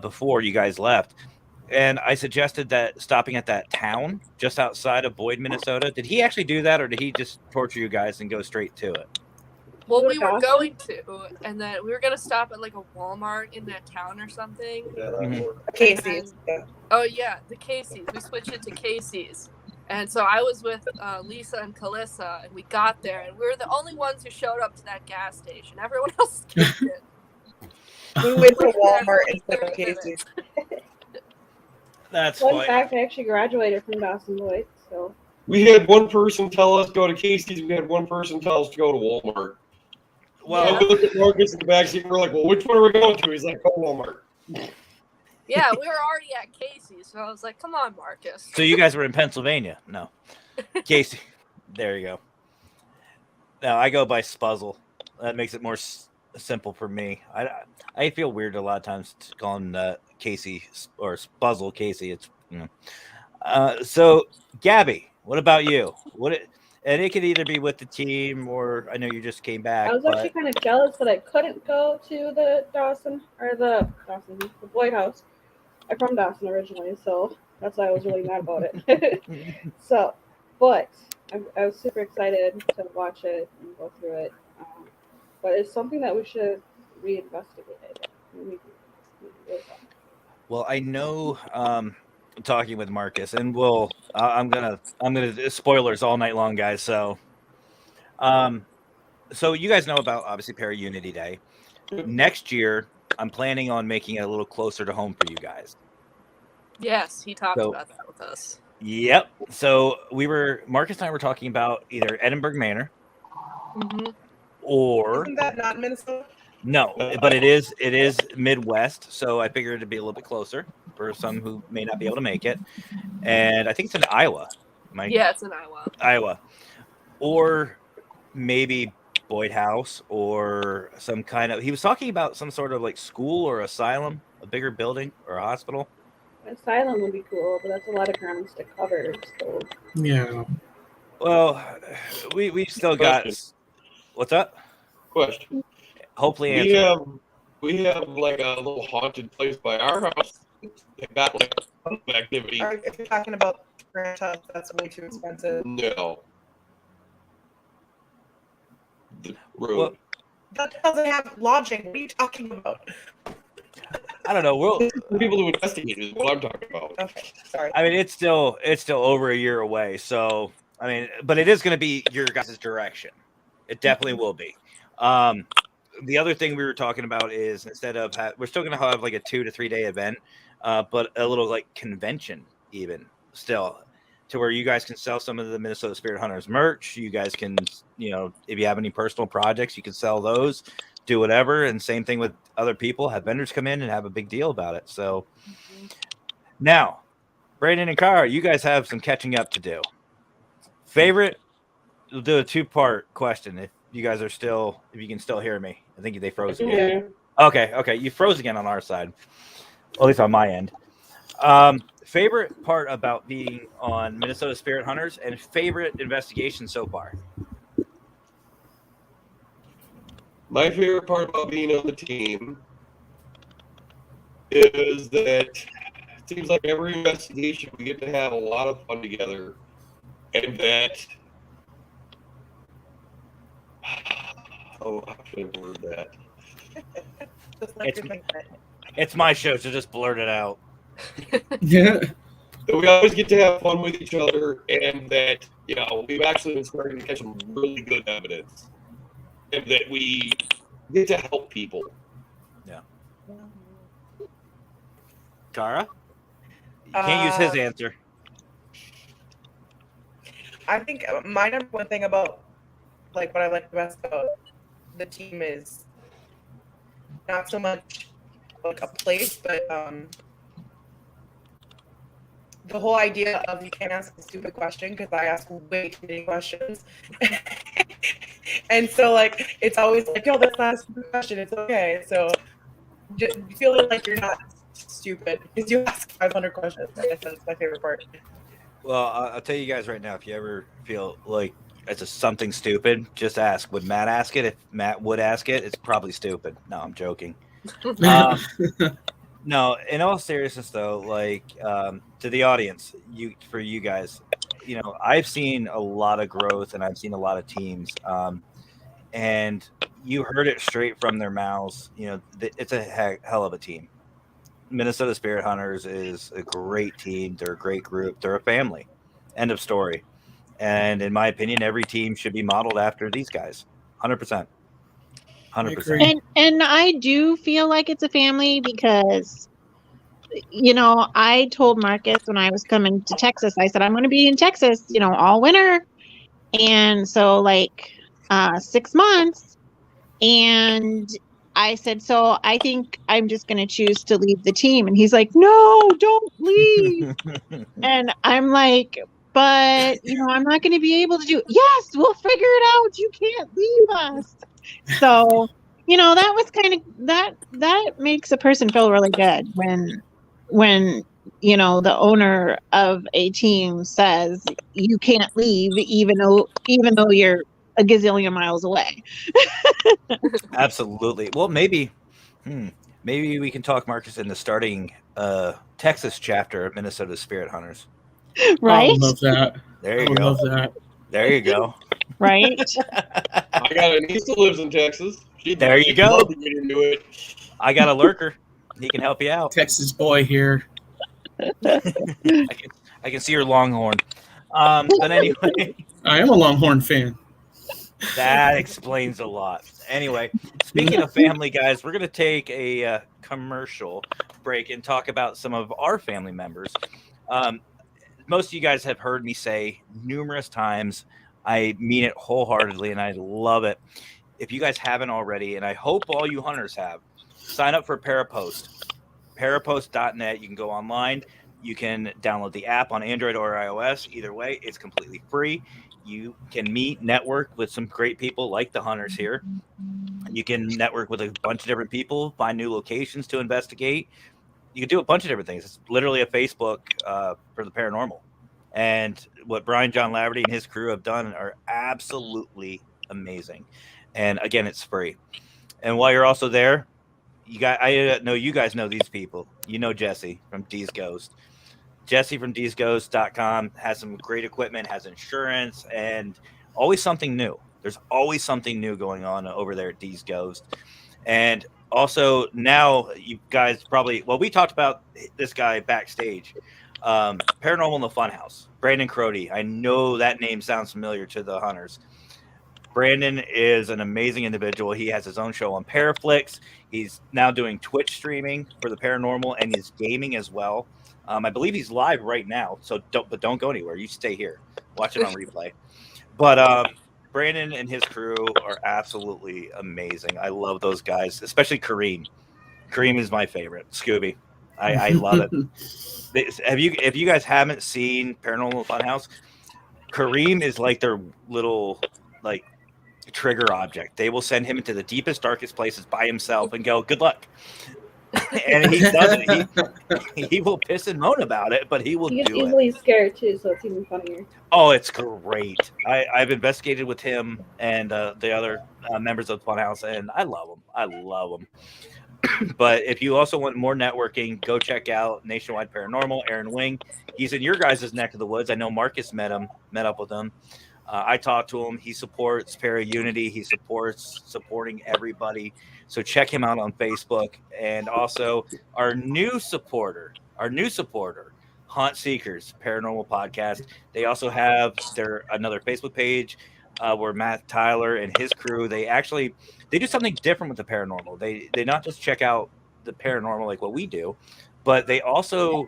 before you guys left, and I suggested that stopping at that town just outside of Boyd, Minnesota. Did he actually do that, or did he just torture you guys and go straight to it? Well, we were going to, and then we were going to stop at like a Walmart in that town or something. Casey's. Oh, yeah, the Casey's. We switched it to Casey's. And so I was with Lisa and Calissa, and we got there, and we were the only ones who showed up to that gas station. Everyone else skipped it. We went to Walmart instead of Casey's. That's Fun fact, I actually graduated from Dawson Boyd, so. We had one person tell us to go to Casey's. We had one person tell us to go to Walmart. Well, we looked at Marcus in the backseat and we're like, well, which one are we going to? He's like, go Walmart. Yeah, we were already at Casey's, so I was like, come on, Marcus. So you guys were in Pennsylvania? No. Casey. There you go. No, I go by Spuzzle. That makes it more simple for me. I feel weird a lot of times calling Casey or Spuzzle Casey. It's so Gabby, what about you? And it could either be with the team or I know you just came back. I was actually kind of jealous that I couldn't go to the Boyd House. I'm from Dawson originally, so that's why I was really mad about it. So, but I was super excited to watch it and go through it. But it's something that we should reinvestigate. Well, I know talking with Marcus, and I'm gonna spoilers all night long, guys. So you guys know about obviously Para-Unity Day. Next year, I'm planning on making it a little closer to home for you guys. Yes, he talked about that with us. Yep. So Marcus and I were talking about either Edinburgh Manor or Isn't that not Minnesota? No, but it is Midwest, so I figured it'd be a little bit closer for some who may not be able to make it. And I think it's in Iowa. Yeah, it's in Iowa. Iowa. Or maybe Boyd House or some kind of, he was talking about some sort of like school or asylum, a bigger building or a hospital. Asylum would be cool, but that's a lot of grounds to cover. So. Yeah. Well, we still got. What's up? Question. Hopefully, we have We have like a little haunted place by our house that got like a ton of activity. If you're talking about ranch house, that's way too expensive. No. The road. Well, That doesn't have lodging. What are you talking about? I don't know. The people who investigate is what I'm talking about. Okay, sorry. I mean, it's still over a year away. So, I mean, but it is going to be your guys' direction. It definitely will be. The other thing we were talking about is instead of we're still going to have like a 2 to 3 day event, but a little like convention even still, to where you guys can sell some of the Minnesota Spirit Hunters merch. You guys can, if you have any personal projects, you can sell those, do whatever. And same thing with other people, have vendors come in and have a big deal about it. So now, Brandon and Kara, you guys have some catching up to do. Favorite, we'll do a 2-part question. If you guys are still, if you can still hear me. I think they froze again. Okay. You froze again on our side, at least on my end. Favorite part about being on Minnesota Spirit Hunters and favorite investigation so far? My favorite part about being on the team is that it seems like every investigation we get to have a lot of fun together, and that how should I word that? Just like you think that. It's my show, so just blurt it out. Yeah. That we always get to have fun with each other, and that we've actually been starting to catch some really good evidence, and that we get to help people. Yeah. Kara, you can't use his answer. I think my number one thing about what I like the best about the team is not so much like a place, but the whole idea of you can't ask a stupid question, because I ask way too many questions. And so it's always like, yo, that's not a stupid question, it's okay. So just feeling like you're not stupid because you ask 500 questions. I guess that's my favorite part. Well, I'll tell you guys right now, if you ever feel like it's something stupid, just ask. Would Matt ask it? If Matt would ask it, it's probably stupid. No, I'm joking. No, in all seriousness though, to the audience, for you guys, I've seen a lot of growth and I've seen a lot of teams, and you heard it straight from their mouths. It's a hell of a team. Minnesota Spirit Hunters is a great team. They're a great group. They're a family. End of story. And in my opinion, every team should be modeled after these guys. 100%. 100%. And I do feel like it's a family because, I told Marcus when I was coming to Texas, I said, I'm going to be in Texas, all winter. And so 6 months. And I said, so I think I'm just going to choose to leave the team. And he's like, no, don't leave. And I'm like, but, I'm not going to be able to do. Yes, we'll figure it out. You can't leave us. So, that was kind of that makes a person feel really good when the owner of a team says you can't leave even though you're a gazillion miles away. Absolutely. Well, maybe we can talk Marcus into starting Texas chapter of Minnesota Spirit Hunters. Right? I would love that. There you I would go. love that. There you go. Right? I got a niece who lives in Texas. There you go. Love to get into it. I got a lurker. He can help you out. Texas boy here. I can see your Longhorn. But anyway, I am a Longhorn fan. that explains a lot. Anyway, speaking of family, guys, we're going to take a commercial break and talk about some of our family members. Most of you guys have heard me say numerous times, I mean it wholeheartedly, and I love it. If you guys haven't already, and I hope all you hunters have, sign up for Parapost. Parapost.net. You can go online. You can download the app on Android or iOS. Either way, it's completely free. You can network with some great people like the hunters here. You can network with a bunch of different people, find new locations to investigate. You can do a bunch of different things. It's literally a Facebook for the paranormal. And what Brian John Laverty and his crew have done are absolutely amazing. And again, it's free. And while you're also there, I know you guys know these people. You know Jesse from D's Ghost. Jesse from D'sGhost.com has some great equipment, has insurance, and always something new. There's always something new going on over there at D's Ghost. And also now you guys probably, well, we talked about this guy backstage, Paranormal in the Funhouse, Brandon Crody. I know that name sounds familiar to the hunters. Brandon is an amazing individual. He has his own show on Paraflix. He's now doing Twitch streaming for the paranormal, and he's gaming as well. I believe he's live right now, so don't go anywhere. You stay here, watch it on replay. But Brandon and his crew are absolutely amazing. I love those guys, especially Kareem. Kareem is my favorite. Scooby, I love it. If you guys haven't seen Paranormal Funhouse, Kareem is like their little like trigger object. They will send him into the deepest, darkest places by himself and go, "Good luck." And he does it. He will piss and moan about it, but he will He gets do it. easily scared too, so it's even funnier. Oh, it's great. I've investigated with him and the other members of the Funhouse, and I love them. I love them. But if you also want more networking, go check out Nationwide Paranormal, Aaron Wing. He's in your guys' neck of the woods. I know Marcus met up with him. I talked to him. He supports Para Unity. He supporting everybody. So check him out on Facebook. And also our new supporter, Haunt Seekers Paranormal Podcast. They also have another Facebook page where Matt Tyler and his crew, they do something different with the paranormal. They not just check out the paranormal like what we do, but they also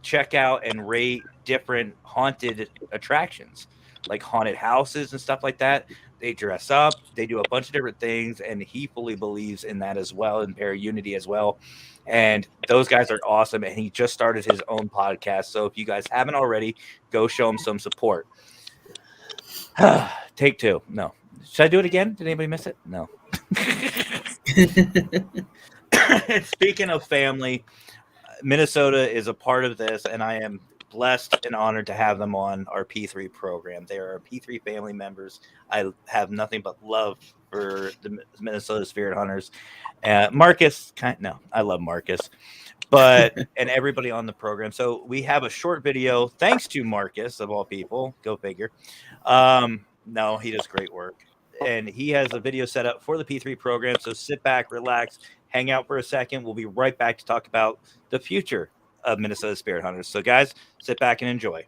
check out and rate different haunted attractions, like haunted houses and stuff like that. They dress up, they do a bunch of different things, and he fully believes in that as well, in Para Unity as well. And those guys are awesome, and he just started his own podcast. So if you guys haven't already, go show him some support. Take two. No. Should I do it again? Did anybody miss it? No. Speaking of family, Minnesota is a part of this, and I am blessed and honored to have them on our P3 program. They are our P3 family members. I have nothing but love for the Minnesota Spirit Hunters. Marcus, I love Marcus, but and everybody on the program. So we have a short video, thanks to Marcus of all people. Go figure. No, he does great work, and he has a video set up for the P3 program. So sit back, relax, hang out for a second. We'll be right back to talk about the future of Minnesota Spirit Hunters. So guys, sit back and enjoy.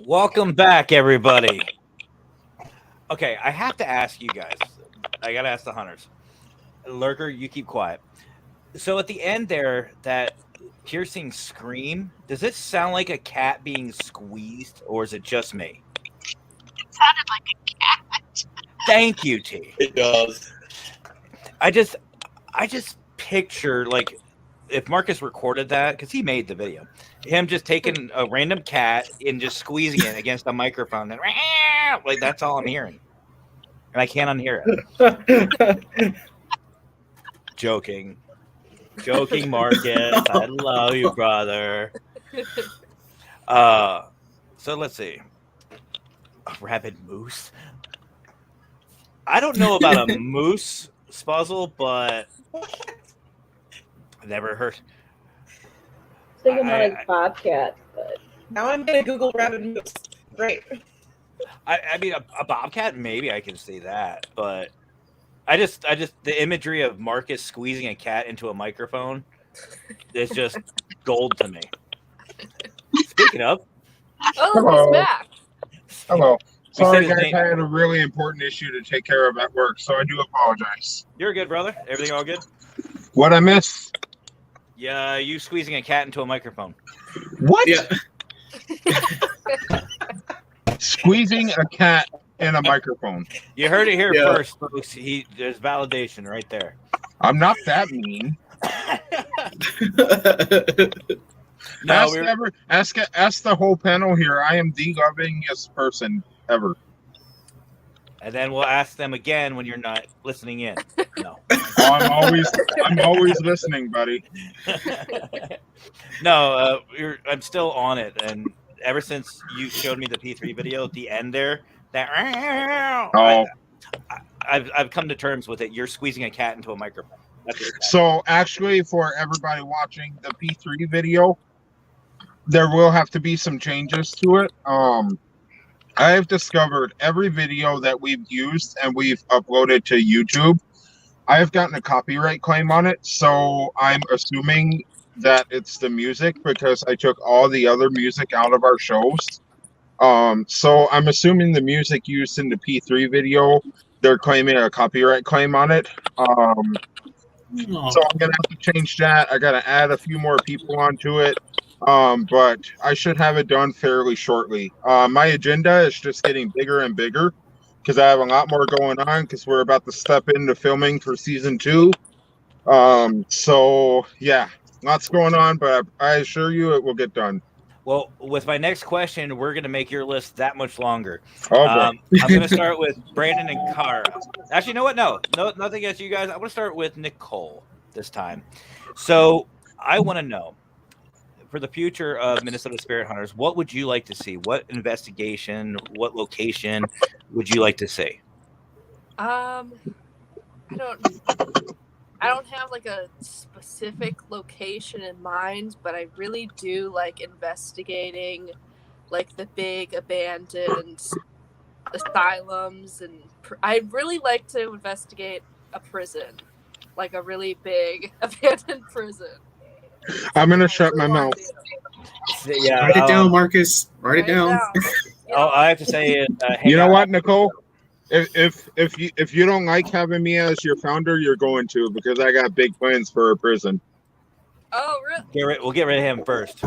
Welcome back, everybody. Okay, I have to ask you guys. I gotta ask the hunters. Lurker, you keep quiet. So at the end there, that piercing scream, does it sound like a cat being squeezed, or is it just me? It sounded like a cat. Thank you, T. It does. I just picture, like, if Marcus recorded that, because he made the video, him just taking a random cat and just squeezing it against a microphone, and like that's all I'm hearing, and I can't unhear it. Joking, Marcus. I love you, brother. So let's see. A rabid moose. I don't know about a moose spuzzle, but I've never heard. Thinking more like bobcat, but Now I'm gonna Google rabbit moose. Great. I mean, a bobcat, maybe I can see that, but I just the imagery of Marcus squeezing a cat into a microphone is just gold to me. Speaking of, Oh, Hello. he's back. Hello. We Sorry, said his guys. name. I had a really important issue to take care of at work, so I do apologize. You're good, brother. Everything all good? What I miss? Yeah, you squeezing a cat into a microphone. What? Yeah. Squeezing a cat in a microphone. You heard it here Yeah. first, folks. There's validation right there. I'm not that mean. No, ask the whole panel here. I am the lovingest person ever. and then we'll ask them again when you're not listening in. No. I'm always listening, buddy. No, I'm still on it, and ever since you showed me the P3 video at the end there, that Oh. I've come to terms with it. You're squeezing a cat into a microphone. That's it. So actually, for everybody watching the P3 video, there will have to be some changes to it. I have discovered every video that we've used and we've uploaded to YouTube, I have gotten a copyright claim on it. So I'm assuming that it's the music because I took all the other music out of our shows. So I'm assuming the music used in the P3 video, they're claiming a copyright claim on it. So I'm gonna have to change that. I gotta add a few more people onto it. But I should have it done fairly shortly. My agenda is just getting bigger and bigger because I have a lot more going on because we're about to step into filming for season 2. So yeah, lots going on, but I assure you it will get done. Well, with my next question, we're going to make your list that much longer. Oh, boy. I'm going to start with Brandon and Kara. Actually, you know what? No, nothing against you guys. I want to start with Nicole this time. So I want to know, for the future of Minnesota Spirit Hunters, what would you like to see? What investigation, what location would you like to see? I don't have like a specific location in mind, but I really do like investigating like the big abandoned asylums, and I really like to investigate a prison, like a really big abandoned prison. I'm gonna shut my mouth. Yeah, Write it down, Marcus. Write it down. All I have to say is, You know what, Nicole? If you don't like having me as your founder, you're going to, because I got big plans for a prison. Oh, really? We'll get rid of him first.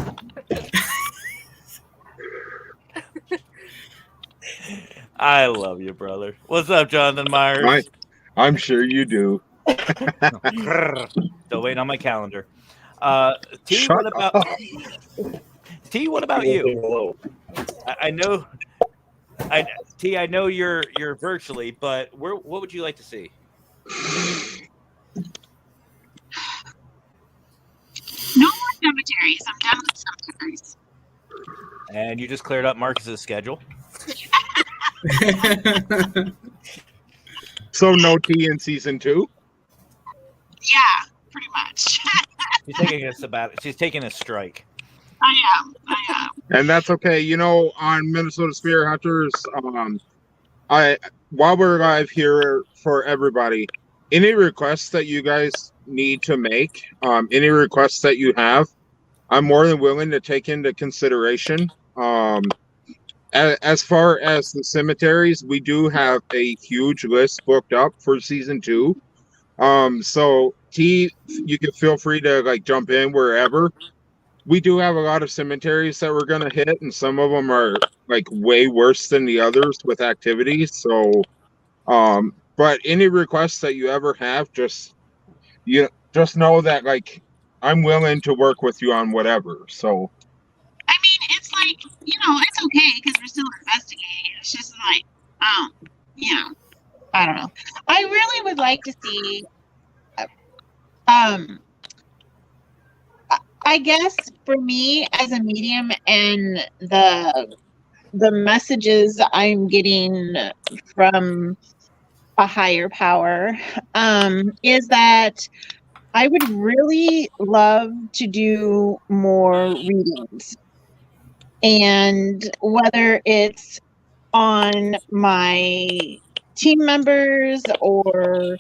I love you, brother. What's up, Jonathan Myers? I'm sure you do. Still waiting on my calendar. T, Shut what about up. T? What about you? I know. T, I know you're virtually, but what would you like to see? No more cemeteries. I'm done with cemeteries. And you just cleared up Marcus's schedule. So no tea in season 2? Yeah, pretty much. She's taking a sabbatical. She's taking a strike. I am. And that's okay. You know, on Minnesota Spirit Hunters, while we're live here for everybody, any requests that you guys need to make, any requests that you have, I'm more than willing to take into consideration. as far as the cemeteries, we do have a huge list booked up for season 2. So T, you can feel free to like jump in wherever. We do have a lot of cemeteries that we're gonna hit, and some of them are like way worse than the others with activities. So, but any requests that you ever have, just know that like I'm willing to work with you on whatever. So, I mean, it's like, it's okay because we're still investigating. It's just like, you know, I don't know. I really would like to see, um, I guess for me as a medium and the messages I'm getting from a higher power, is that I would really love to do more readings. And whether it's on my team members or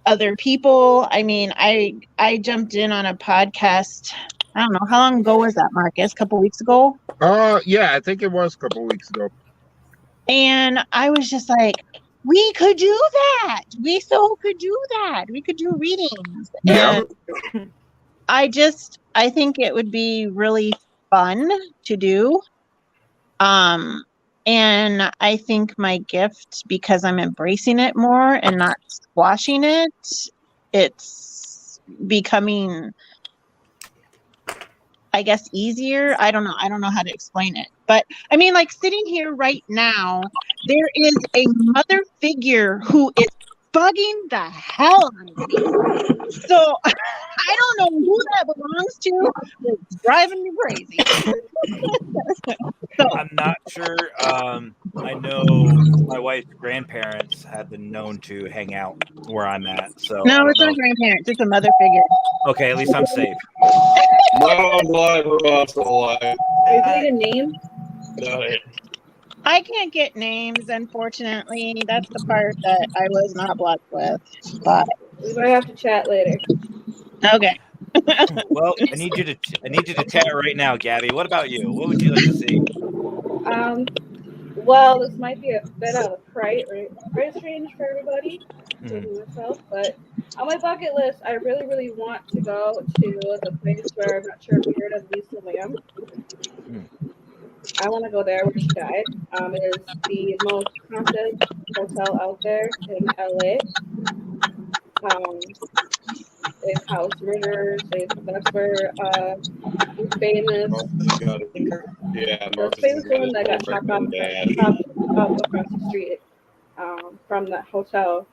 other people. I mean, I jumped in on a podcast. I don't know how long ago was that, Marcus? A couple weeks ago. yeah, I think it was a couple weeks ago. And I was just like, we could do that. We so could do that. We could do readings. Yeah. And I think it would be really fun to do. And I think my gift, because I'm embracing it more and not squashing it, it's becoming, I guess, easier. I don't know. I don't know how to explain it. But I mean, like sitting here right now, there is a mother figure who is bugging the hell out of me. So I don't know who that belongs to. It's driving me crazy. So, I'm not sure. I know my wife's grandparents have been known to hang out where I'm at. So I no, don't it's know. not grandparents. It's a mother figure. Okay, at least I'm safe. My mom's alive, her mom's still alive. Are you getting a name? Got it. I can't get names, unfortunately. That's the part that I was not blessed with. But We might have to chat later. okay. Well, I need you to chat right now, Gabby. What about you? What would you like to see? Well, this might be a bit of a price range for everybody, including myself, but on my bucket list, I really, really want to go to the place where I'm not sure if you heard of Lisa Lamb. I want to go there where she died. It is the most haunted hotel out there in LA. They've housed murderers. That's where the famous, Marcus got it. Yeah, the Marcus famous has got woman that got his chopped boyfriend dad. up across the street from that hotel.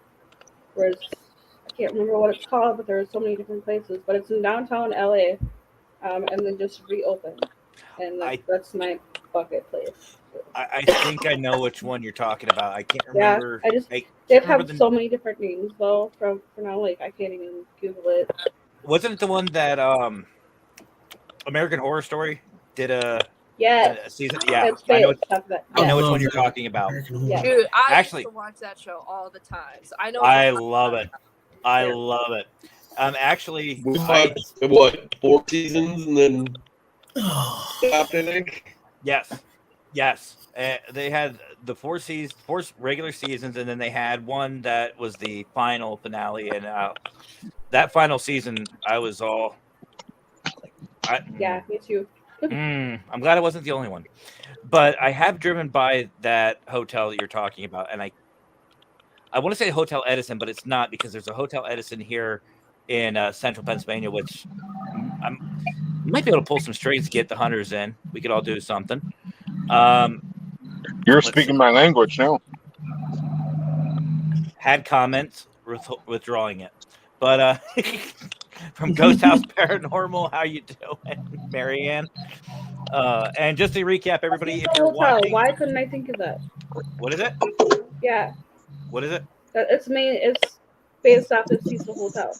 Whereas I can't remember what it's called, but there's so many different places. But it's in downtown LA, and then just reopened, and that's my bucket place. I think I know which one you're talking about. I can't remember. Yeah, they have so many different names though. For now, like I can't even Google it. Wasn't it the one that American Horror Story did a season? Yeah, I know which one you're talking about. Yeah. Dude, I Actually, used to watch that show all the time. So I know. I love it. I love it. Actually, We watched what 4 seasons and then stopped. I think. Yes. They had the 4 regular seasons, and then they had one that was the final finale. And that final season, I was all. Yeah, me too. I'm glad I wasn't the only one. But I have driven by that hotel that you're talking about, and I want to say Hotel Edison, but it's not, because there's a Hotel Edison here in central Pennsylvania, which you might be able to pull some strings to get the hunters in. We could all do something. You're speaking my language now. Had comments, withdrawing it. But from Ghost House Paranormal, how you doing, Marianne? And just to recap, everybody, if you're watching, why couldn't I think of that? What is it? Yeah. What is it? It's based off the Cecil Hotel.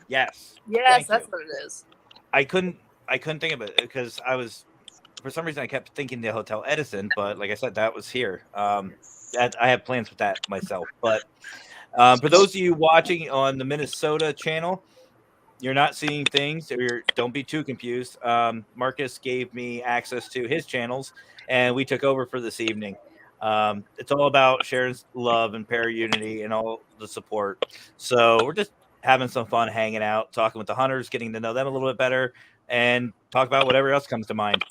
Yes. Yes, that's what it is. I couldn't think of it because I was, for some reason, I kept thinking the Hotel Edison, but like I said, that was here. I have plans with that myself. But for those of you watching on the Minnesota channel, you're not seeing things, or don't be too confused. Marcus gave me access to his channels, and we took over for this evening. It's all about sharing love and para unity and all the support. So we're just having some fun hanging out, talking with the hunters, getting to know them a little bit better, and talk about whatever else comes to mind.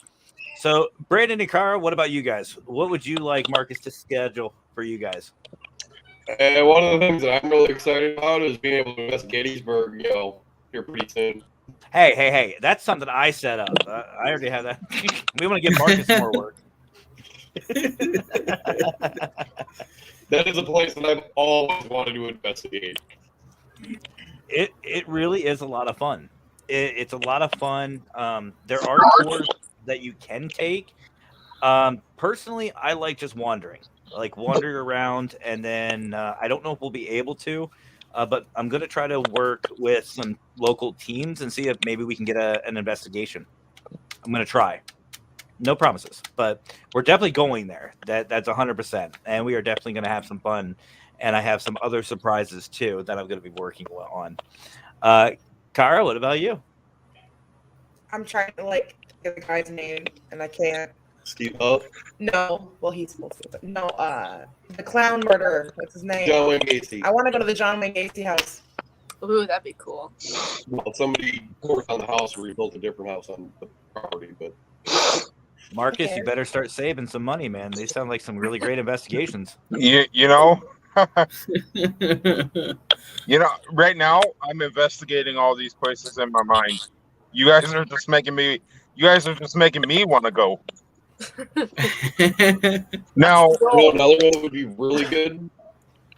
So, Brandon and Cara, what about you guys? What would you like Marcus to schedule for you guys? And one of the things that I'm really excited about is being able to invest Gettysburg, here pretty soon. Hey, that's something I set up. I already have that. We want to give Marcus more work. That is a place that I've always wanted to investigate. It really is a lot of fun. It's a lot of fun. There are tours that you can take. Personally, I like just wandering, like wandering around, and then I don't know if we'll be able to, but I'm going to try to work with some local teams and see if maybe we can get an investigation. I'm going to try. No promises, but we're definitely going there. That's 100%, and we are definitely going to have some fun. And I have some other surprises too that I'm going to be working on. Cara, what about you? I'm trying to get the guy's name, and I can't. Steve Huff? No, well, he's supposed to. But no, the clown murderer. What's his name? John Wayne Gacy. I want to go to the John Wayne Gacy house. Ooh, that'd be cool. Well, somebody worked on the house or rebuilt a different house on the property, but Marcus, you better start saving some money, man. They sound like some really great investigations. You know, right now I'm investigating all these places in my mind. You guys are just making me want to go. Now, another one would be really good.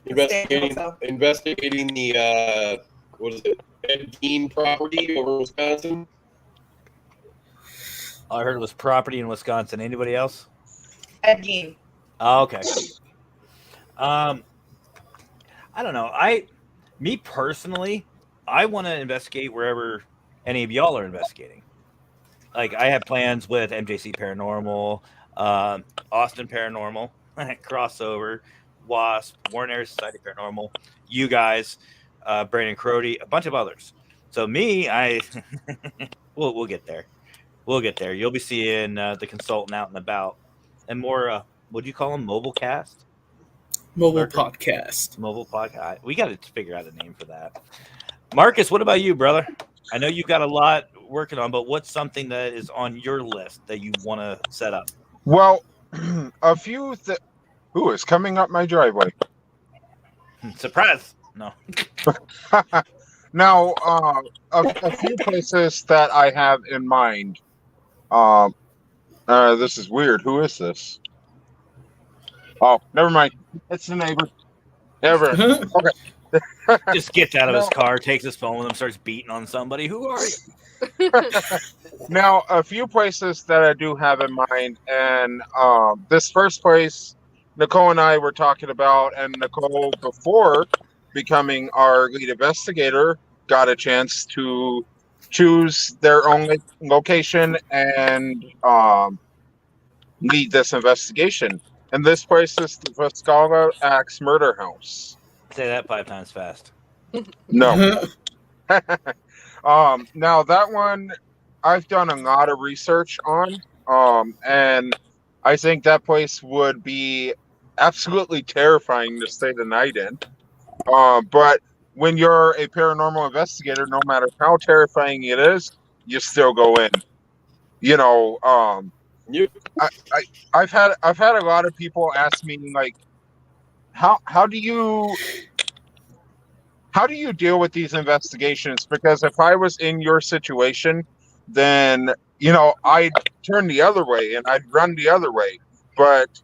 Investigating the what is it? Ed Gein property over in Wisconsin. I heard it was property in Wisconsin. Anybody else? Ed Gein. Oh, okay. I don't know. Me personally, I want to investigate wherever any of y'all are investigating. Like, I have plans with MJC Paranormal, Austin Paranormal, Crossover, WASP, Warren Air Society Paranormal, you guys, Brandon Crody, a bunch of others. So me, we'll get there. We'll get there. You'll be seeing the consultant out and about, and more. What do you call them? Mobile cast. Mobile podcast. Mobile podcast. We got to figure out a name for that. Marcus, what about you, brother? I know you've got a lot working on, but what's something that is on your list that you want to set up? Well, a few. Who is coming up my driveway? Surprise! No. Now, a few places that I have in mind. This is weird. Who is this? Oh, never mind. It's the neighbor. Never. Okay. Just gets out of his car, takes his phone with him, starts beating on somebody. Who are you? Now, a few places that I do have in mind, and this first place, Nicole and I were talking about, and Nicole, before becoming our lead investigator, got a chance to choose their own location and lead this investigation. And this place is the Vascala Axe Murder House. Say that 5 times fast. No. Now that one, I've done a lot of research on, and I think that place would be absolutely terrifying to stay the night in. But when you're a paranormal investigator, no matter how terrifying it is, you still go in. I've had a lot of people ask me, like, how do you deal with these investigations? Because if I was in your situation, then I'd turn the other way and I'd run the other way. But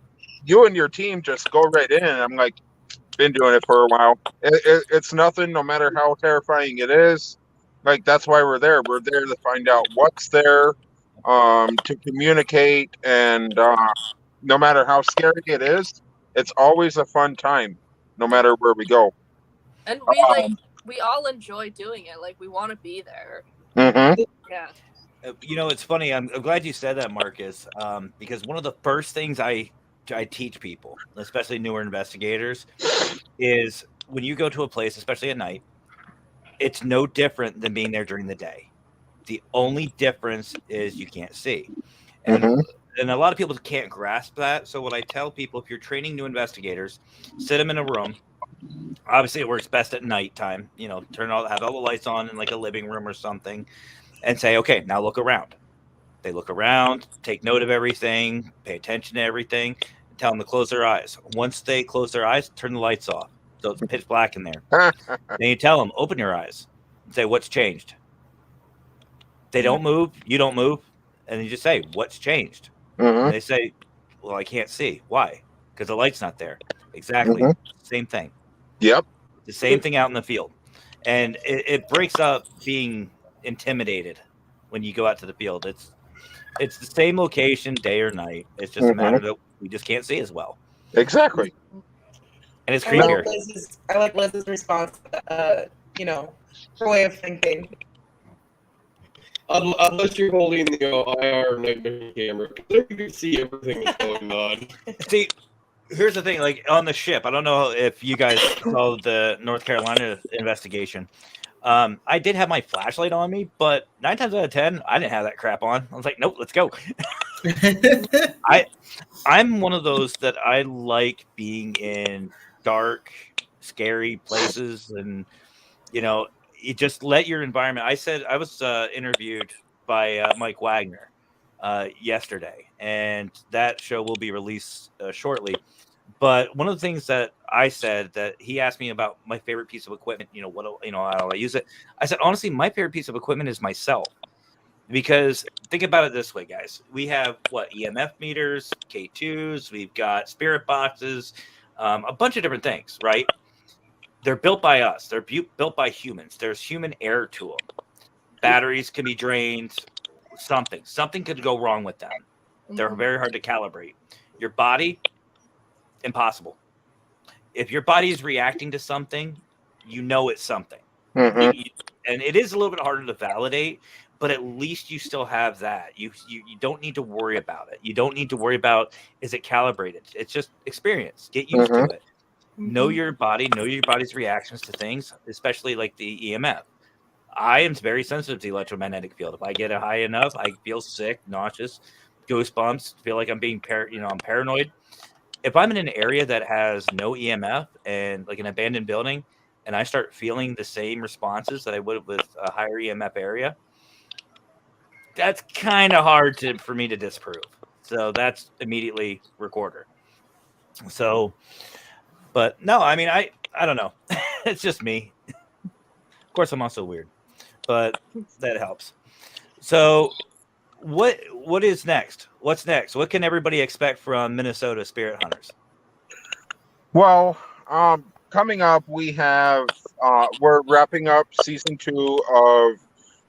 you and your team just go right in, and I'm like, been doing it for a while. It's nothing, no matter how terrifying it is. Like, that's why we're there. We're there to find out what's there, to communicate, and no matter how scary it is, it's always a fun time, no matter where we go. And we all enjoy doing it. Like, we want to be there. Mm-hmm. Yeah. It's funny. I'm glad you said that, Marcus, because one of the first things I teach people, especially newer investigators, is when you go to a place, especially at night, it's no different than being there during the day. The only difference is you can't see. And and a lot of people can't grasp that. So what I tell people, if you're training new investigators, sit them in a room. Obviously, it works best at nighttime. You know, have all the lights on in like a living room or something, and say, okay, now look around. They look around, take note of everything, pay attention to everything, and tell them to close their eyes. Once they close their eyes, turn the lights off. So it's pitch black in there. Then you tell them, open your eyes and say, what's changed? They don't move, you don't move. And you just say, what's changed? And they say, well, I can't see. Why? Because the light's not there. Exactly. Same thing. Yep. The same thing out in the field. And it breaks up being intimidated when you go out to the field. It's the same location day or night. It's just a matter that we just can't see as well. Exactly. And it's creepier. I like Liz's response, you know, her way of thinking. Unless you're holding the IR night vision camera, you can see everything that's going on. See, here's the thing. Like on the ship, I don't know if you guys saw the North Carolina investigation. I did have my flashlight on me, but 9 times out of 10, I didn't have that crap on. I was like, nope, let's go. I'm one of those that I like being in dark, scary places, and you know, you just let your environment. I was interviewed by Mike Wagner yesterday, and that show will be released shortly. But one of the things that I said, that he asked me about my favorite piece of equipment, how do I use it? I said, honestly, my favorite piece of equipment is myself. Because think about it this way, guys. We have EMF meters, K2s, we've got spirit boxes, a bunch of different things, right? They're built by us. They're built by humans. There's human error to them. Batteries can be drained. Something could go wrong with them. They're very hard to calibrate. Your body, impossible. If your body is reacting to something, you know it's something. And it is a little bit harder to validate, but at least you still have that. You don't need to worry about it. You don't need to worry about, is it calibrated? It's just experience. Get used to it. Know your body, know your body's reactions to things, especially like the EMF. I am very sensitive to the electromagnetic field. If I get it high enough, I feel sick, nauseous, goosebumps, feel like I'm being I'm paranoid. If I'm in an area that has no EMF and like an abandoned building, and I start feeling the same responses that I would with a higher EMF area, that's kind of hard for me to disprove. So that's immediately recorder. So, but no, I mean, I don't know. It's just me. Of course, I'm also weird, but that helps. So what is next? What's next? What can everybody expect from Minnesota Spirit Hunters? Well, coming up, we have we're wrapping up season 2 of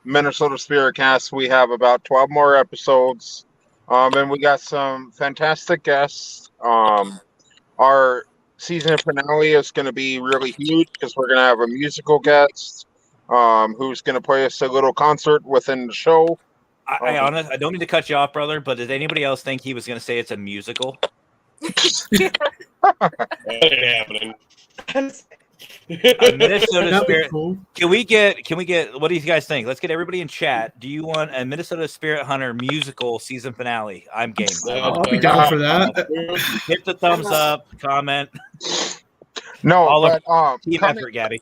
Minnesota Spirit Cast. We have about 12 more episodes, and we got some fantastic guests. Our season finale is going to be really huge because we're going to have a musical guest who's going to play us a little concert within the show. I don't mean to cut you off, brother, but did anybody else think he was going to say it's a musical? That ain't happening. Minnesota Spirit. Cool. Can we get? What do you guys think? Let's get everybody in chat. Do you want a Minnesota Spirit Hunter musical season finale? I'm game. I'll be down for that. Hit the thumbs up, comment. No, but team effort, Gabby.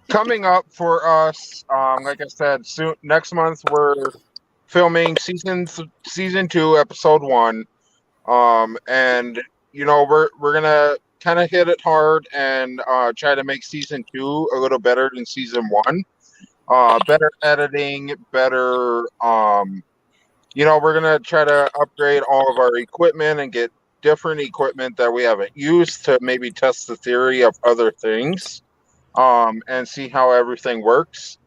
Coming up for us, like I said, soon next month we're filming season 2, episode 1, and we're gonna kind of hit it hard and try to make season 2 a little better than season 1. Better editing, better. We're gonna try to upgrade all of our equipment and get different equipment that we haven't used to maybe test the theory of other things. And see how everything works.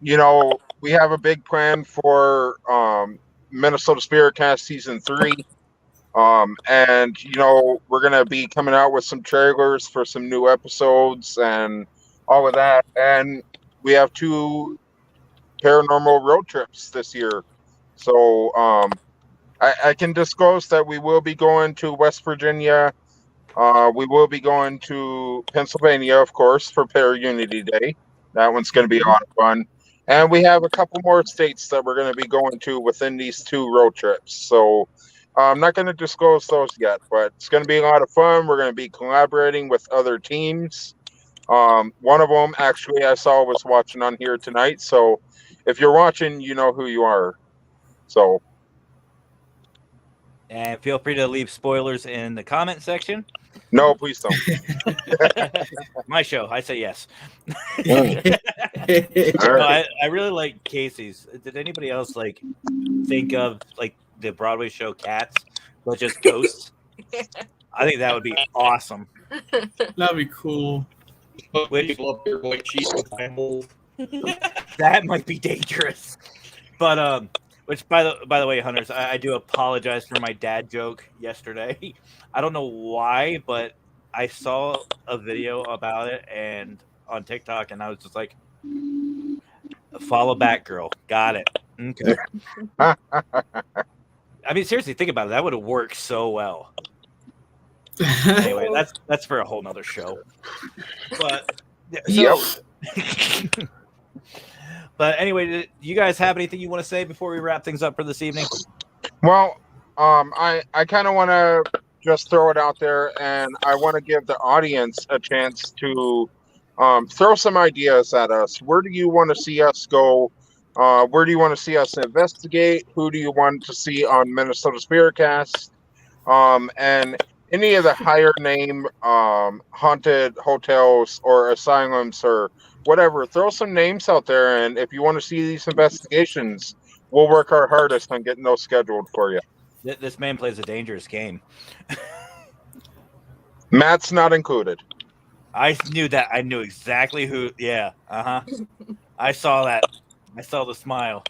We have a big plan for Minnesota Spirit Cast season 3. And we're gonna be coming out with some trailers for some new episodes and all of that. And we have 2 paranormal road trips this year. So I can disclose that we will be going to West Virginia. We will be going to Pennsylvania, of course, for Para Unity Day. That one's going to be a lot of fun. And we have a couple more states that we're going to be going to within these 2 road trips. So I'm not going to disclose those yet, but it's going to be a lot of fun. We're going to be collaborating with other teams. One of them, actually, I saw was watching on here tonight. So if you're watching, you know who you are. So, And feel free to leave spoilers in the comment section. no, please don't. My show, I say yes. All No, right. I really like Casey's. Did anybody else like think of like the Broadway show Cats, but just ghosts? I think that would be awesome. That'd be cool. Which- People up there going cheese with my mole. That might be dangerous. But which by the way, hunters, I do apologize for my dad joke yesterday. I don't know why, but I saw a video about it and on TikTok, and I was just like, follow back, girl. Got it. Okay. I mean, seriously, think about it. That would have worked so well. Anyway, that's for a whole nother show. But but anyway, do you guys have anything you want to say before we wrap things up for this evening? Well, I kind of want to just throw it out there, and I want to give the audience a chance to throw some ideas at us. Where do you want to see us go? Where do you want to see us investigate? Who do you want to see on Minnesota Spiritcast? And any of the higher name haunted hotels or asylums or whatever, throw some names out there. And if you want to see these investigations, we'll work our hardest on getting those scheduled for you. This man plays a dangerous game. Matt's not included. I knew that. I knew exactly who. Yeah. I saw that. I saw the smile.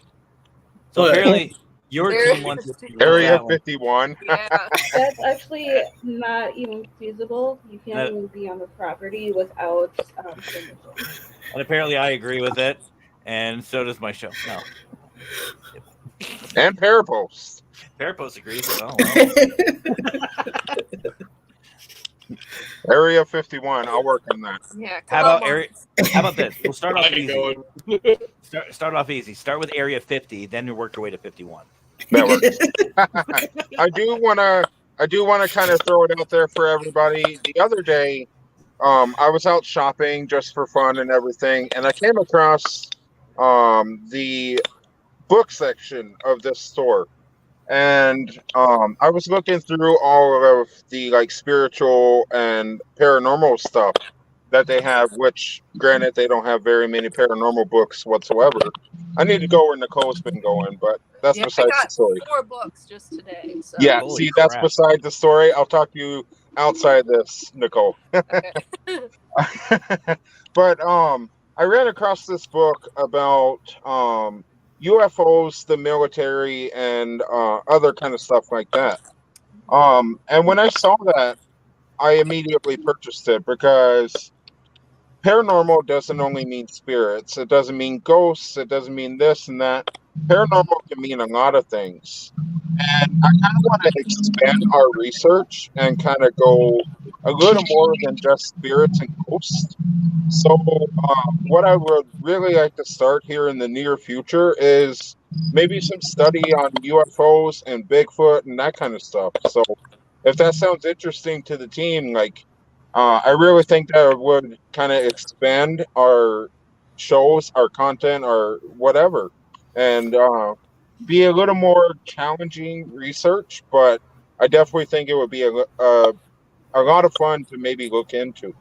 So But- apparently, your team wants to Area that one. 51. Yeah. That's actually not even feasible. You can't even be on the property without permission. And apparently, I agree with it, and so does my show. No, And Parapost. Parapost agrees. Oh, well. Area 51. I'll work on that. Yeah. How come about on. area? How about this? We'll start off I can easy. go Start off easy. Start with area 50, then you work your way to 51. That works. I do want to kind of throw it out there for everybody. The other day, I was out shopping just for fun and everything, and I came across the book section of this store, and I was looking through all of the like spiritual and paranormal stuff that they have, which granted they don't have very many paranormal books whatsoever. I need to go where Nicole's been going, but that's Yeah, I besides the got story. 4 books just today. So. Yeah, Holy see, that's crap. beside the story. I'll talk to you outside this, Nicole. Okay. But I ran across this book about UFOs, the military, and other kind of stuff like that. And when I saw that, I immediately purchased it because paranormal doesn't only mean spirits. It doesn't mean ghosts. It doesn't mean this and that. Paranormal can mean a lot of things. And I kind of want to expand our research and kind of go a little more than just spirits and ghosts. So what I would really like to start here in the near future is maybe some study on UFOs and Bigfoot and that kind of stuff. So if that sounds interesting to the team, like I really think that would kind of expand our shows, our content, or whatever, and be a little more challenging research. But I definitely think it would be a lot of fun to maybe look into.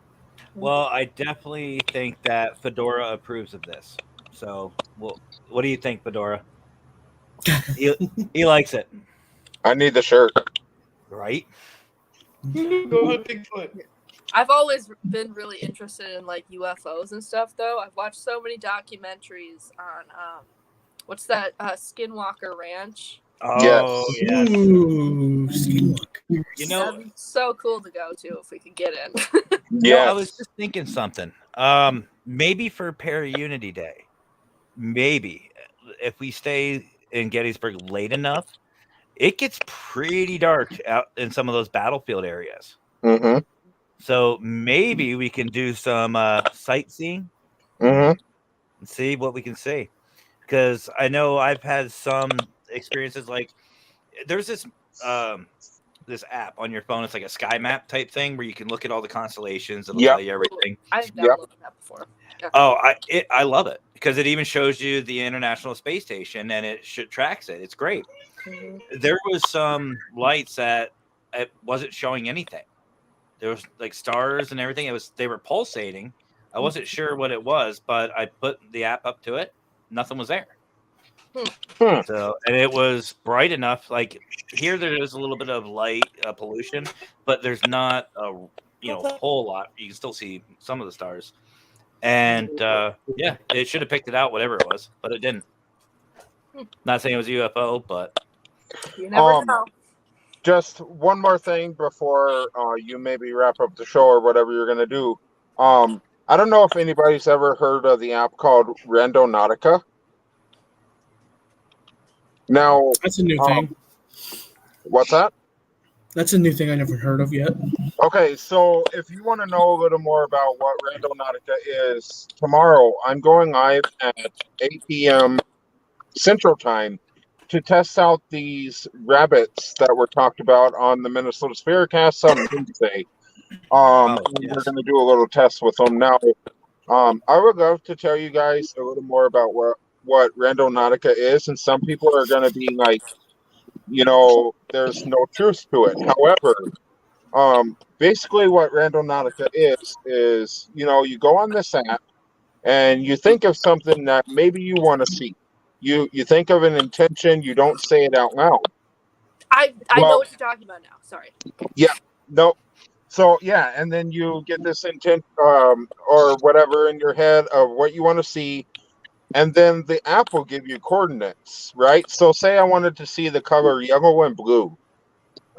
Well, I definitely think that Fedora approves of this. So, well, what do you think, Fedora? He likes it, I need the shirt. right? Go ahead, Bigfoot. I've always been really interested in like UFOs and stuff, though. I've watched so many documentaries on what's that Skinwalker Ranch. Oh, yes. Ooh, Skinwalker. You know, That'd be so cool to go to if we could get in. Yeah, I was just thinking something. Maybe for Para-Unity Day, maybe if we stay in Gettysburg late enough, it gets pretty dark out in some of those battlefield areas. Mm-hmm. So maybe we can do some sightseeing Mm-hmm. and see what we can see. because I know I've had some experiences. Like there's this app on your phone. It's like a sky map type thing where you can look at all the constellations. It'll Yep. tell you everything. I've Yep. downloaded that before. Yeah. Oh, I love it because it even shows you the International Space Station and it tracks it. It's great. There was some lights that it wasn't showing anything. There was like stars and everything. They were pulsating. I wasn't sure what it was, but I put the app up to it. Nothing was there. So, and it was bright enough. Like here, there is a little bit of light pollution, but there's not a whole lot. You can still see some of the stars. And yeah, it should have picked it out, whatever it was, but it didn't. Not saying it was a UFO, but you never know. Just one more thing before you maybe wrap up the show or whatever you're going to do. I don't know if anybody's ever heard of the app called Randonautica. Now, That's a new thing. What's that? That's a new thing I never heard of yet. Okay, so if you want to know a little more about what Randonautica is, tomorrow I'm going live at 8 p.m. Central Time to test out these rabbits that were talked about on the Minnesota Spiritcast on Wednesday. We're going to do a little test with them. Now, I would love to tell you guys a little more about what Randonautica is, and some people are going to be like, there's no truth to it. However, basically what Randonautica is, you go on this app and you think of something that maybe you want to see. You think of an intention, you don't say it out loud. I know what you're talking about now. Sorry. Yeah, no. So, yeah, and then you get this intent or whatever in your head of what you want to see, and then the app will give you coordinates, right? So say I wanted to see the color yellow and blue.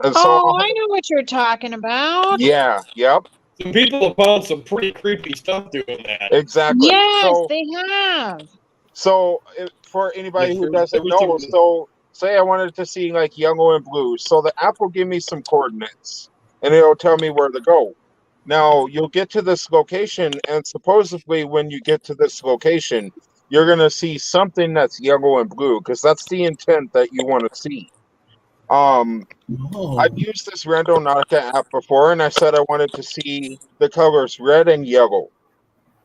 And so I know what you're talking about. Yeah, yep. Some people have found some pretty creepy stuff doing that. Exactly. Yes, they have. So for anybody who doesn't know, so say I wanted to see like yellow and blue. So the app will give me some coordinates and it'll tell me where to go. Now you'll get to this location, and supposedly when you get to this location, you're going to see something that's yellow and blue because that's the intent that you want to see. I've used this Randonautica app before, and I said I wanted to see the colors red and yellow.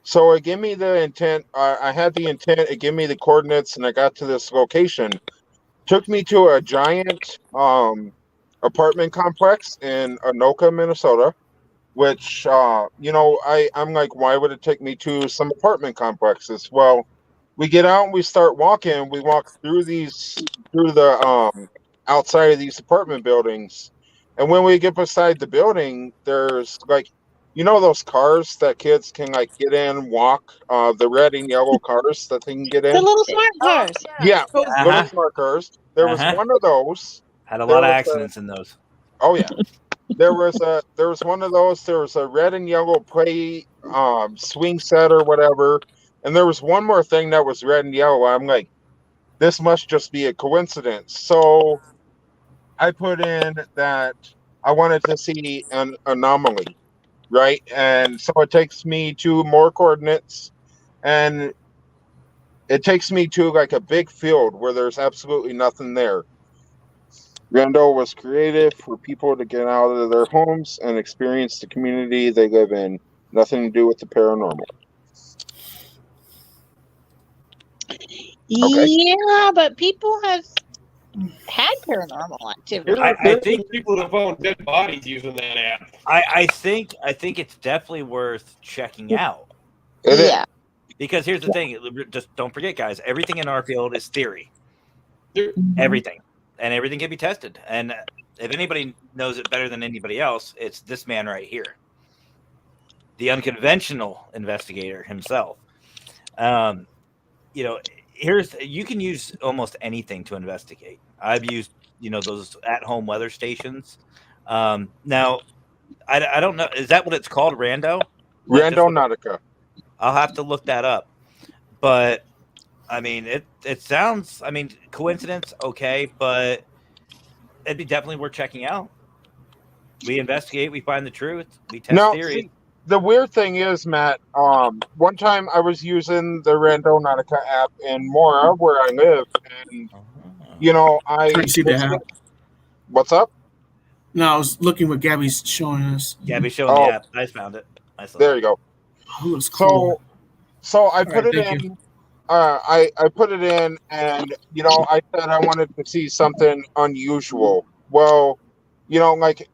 So it gave me the intent. I had the intent. It gave me the coordinates, and I got to this location. Took me to a giant apartment complex in Anoka, Minnesota, which, I'm like, why would it take me to some apartment complexes? Well, we get out and we start walking. We walk through the outside of these apartment buildings. And when we get beside the building, there's like, those cars that kids can like get in, walk, the red and yellow cars that they can get in. The little smart cars. Yeah, little smart cars. There was one of those. Had a lot of accidents in those. Oh yeah. There was one of those. There was a red and yellow play swing set or whatever. And there was one more thing that was red and yellow. I'm like, this must just be a coincidence. So I put in that I wanted to see an anomaly, right? And so it takes me to more coordinates, and it takes me to like a big field where there's absolutely nothing there. Rando was created for people to get out of their homes and experience the community they live in. Nothing to do with the paranormal. Okay. Yeah, but people have had paranormal activity. I think people have found dead bodies using that app. I think it's definitely worth checking out. Yeah. Because here's the thing, just don't forget, guys, everything in our field is theory. Everything. And everything can be tested. And if anybody knows it better than anybody else, it's this man right here. The unconventional investigator himself. You can use almost anything to investigate. I've used, those at-home weather stations. Now, I don't know. Is that what it's called, Rando? Randonautica. I'll have to look that up. But, I mean, it sounds, coincidence, okay, but it'd be definitely worth checking out. We investigate, we find the truth, we test theory. the weird thing is, Matt, one time I was using the Randonautica app in Mora, where I live, and I can see the app. What's up? No, I was looking what Gabby's showing us. Gabby's showing the app. I found it. I saw There it. you go. Oh, it looks cool. So I All put right, it thank in. you. I put it in, and I said I wanted to see something unusual. Well, like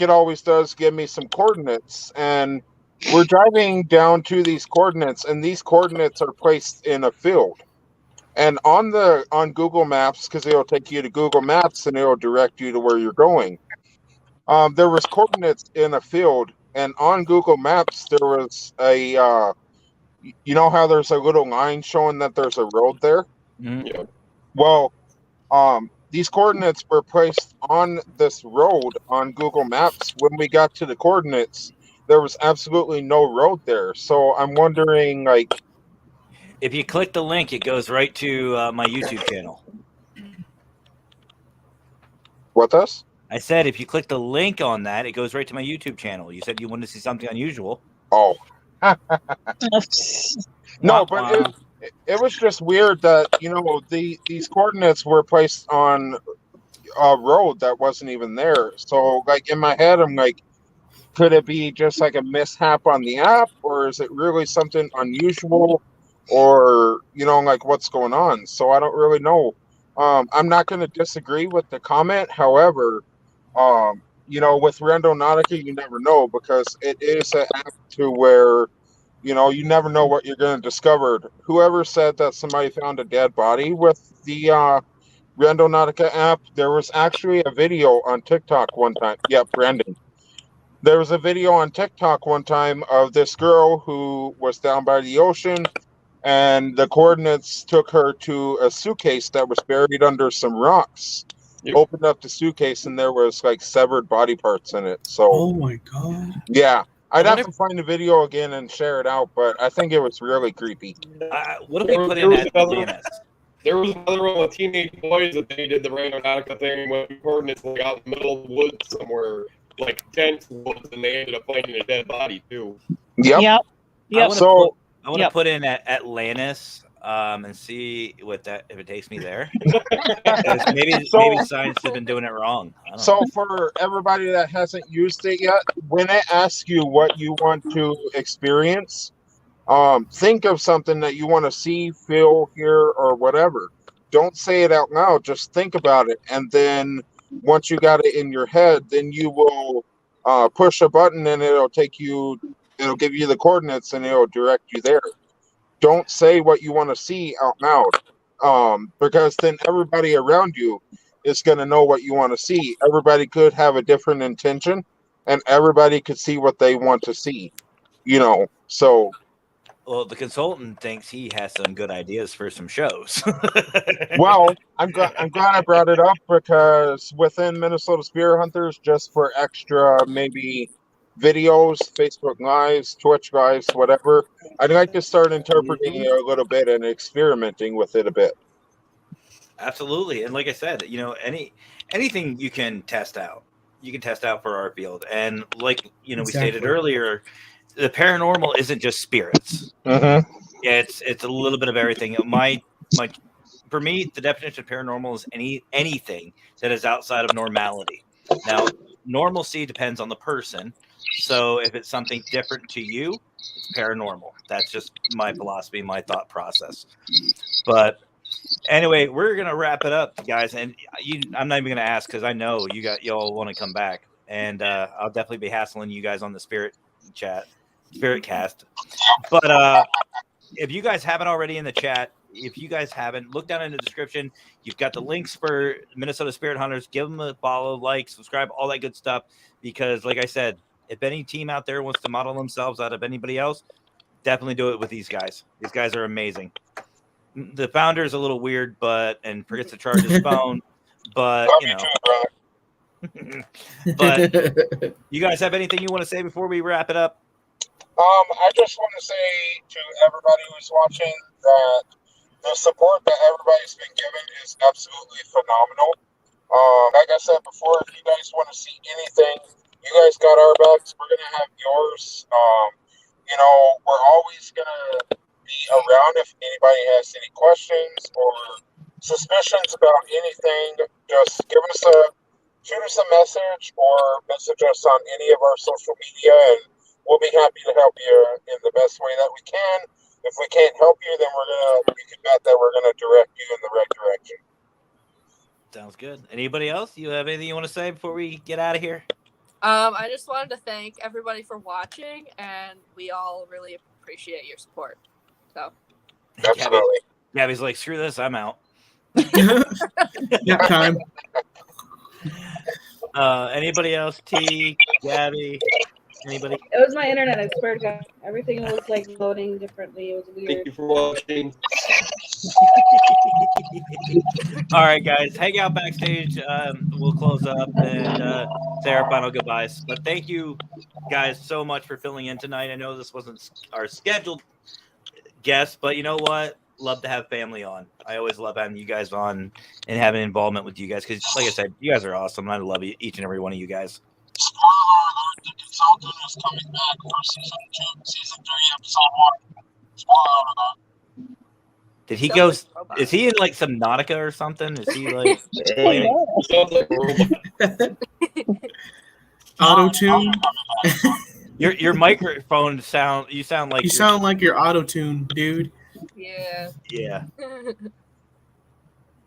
it always does, give me some coordinates, and we're driving down to these coordinates, and these coordinates are placed in a field. And on Google Maps, because it'll take you to Google Maps and it'll direct you to where you're going. There was coordinates in a field, and on Google Maps there was a you know how there's a little line showing that there's a road there? Yeah. Well, these coordinates were placed on this road on Google Maps. When we got to the coordinates, there was absolutely no road there. So I'm wondering, like, If you click the link, it goes right to my YouTube channel. what this? I said if you click the link on that, it goes right to my YouTube channel. You said you wanted to see something unusual. Oh. No, Wah, but wah. it was just weird that, these coordinates were placed on a road that wasn't even there. So, like, in my head, I'm like, could it be just like a mishap on the app, or is it really something unusual, or like what's going on? So I don't really know. I'm not going to disagree with the comment. However, with Randonautica, you never know, because it is an app to where you never know what you're going to discover. Whoever said that somebody found a dead body with the Randonautica app, there was actually a video on TikTok one time. Yeah, Brandon. There was a video on TikTok one time of this girl who was down by the ocean, and the coordinates took her to a suitcase that was buried under some rocks. Yep. Opened up the suitcase, and there was like severed body parts in it. So, Oh my god. yeah, I'd I have wonder to find the video again and share it out, but I think it was really creepy. What if we put in was that another- DNS? There was another one with teenage boys that they did the Randonautica thing with coordinates like out in the middle of the woods somewhere, like dense woods, and they ended up finding a dead body too. Yep. Yep. I want to So- put, put in at Atlantis and see if it takes me there. maybe science has been doing it wrong. I don't So know. for everybody that hasn't used it yet, when it asks you what you want to experience, think of something that you want to see, feel, hear, or whatever. Don't say it out loud. Just think about it, and then once you got it in your head, then you will push a button, and it'll give you the coordinates, and it'll direct you there. Don't say what you want to see out loud, because then everybody around you is going to know what you want to see. Everybody could have a different intention, and everybody could see what they want to see. So. Well, the consultant thinks he has some good ideas for some shows. Well, I'm glad I brought it up, because within Minnesota Spirit Hunters, just for extra maybe videos, Facebook Lives, Twitch Lives, whatever, I'd like to start interpreting it a little bit and experimenting with it a bit. Absolutely, and like I said, anything you can test out, for our field, and like we stated earlier, the paranormal isn't just spirits. Mm-hmm. It's a little bit of everything. For me, the definition of paranormal is anything that is outside of normality. Now, normalcy depends on the person. So if it's something different to you, it's paranormal. That's just my philosophy, my thought process. But anyway, we're gonna wrap it up, guys. And I'm not even gonna ask, because I know y'all want to come back, and I'll definitely be hassling you guys on the Spirit cast. But if you guys haven't already in the chat, look down in the description. You've got the links for Minnesota Spirit Hunters. Give them a follow, like, subscribe, all that good stuff. Because, like I said, if any team out there wants to model themselves out of anybody else, definitely do it with these guys. These guys are amazing. The founder is a little weird, and forgets to charge his phone. But But you guys have anything you want to say before we wrap it up? I just want to say to everybody who's watching that the support that everybody's been given is absolutely phenomenal. Like I said before, if you guys want to see anything You guys got our backs. We're gonna have yours. We're always gonna be around if anybody has any questions or suspicions about anything. Just shoot us a message or message us on any of our social media, and we'll be happy to help you in the best way that we can. If we can't help you, then you can bet that we're gonna direct you in the right direction. Sounds good. Anybody else? You have anything you want to say before we get out of here? I just wanted to thank everybody for watching, and we all really appreciate your support. So, Absolutely. Gabby's like, screw this, I'm out. Nap time. Anybody else? T, Gabby, anybody? It was my internet. I swear to God, everything was like loading differently. It was Thank weird. you for watching. All right, guys, hang out backstage. We'll close up and say our final goodbyes. But thank you, guys, so much for filling in tonight. I know this wasn't our scheduled guest, but you know what? Love to have family on. I always love having you guys on and having involvement with you guys because, like I said, you guys are awesome. And I love each and every one of you guys. Spoiler alert, the consultant is coming back for season 2, season 3, episode 1. Spoiler alert. Did he go? Is he in like Subnautica or something? Is he like Auto tune? Your microphone sound? You sound like You sound like you're auto tuned, dude. Yeah. Yeah.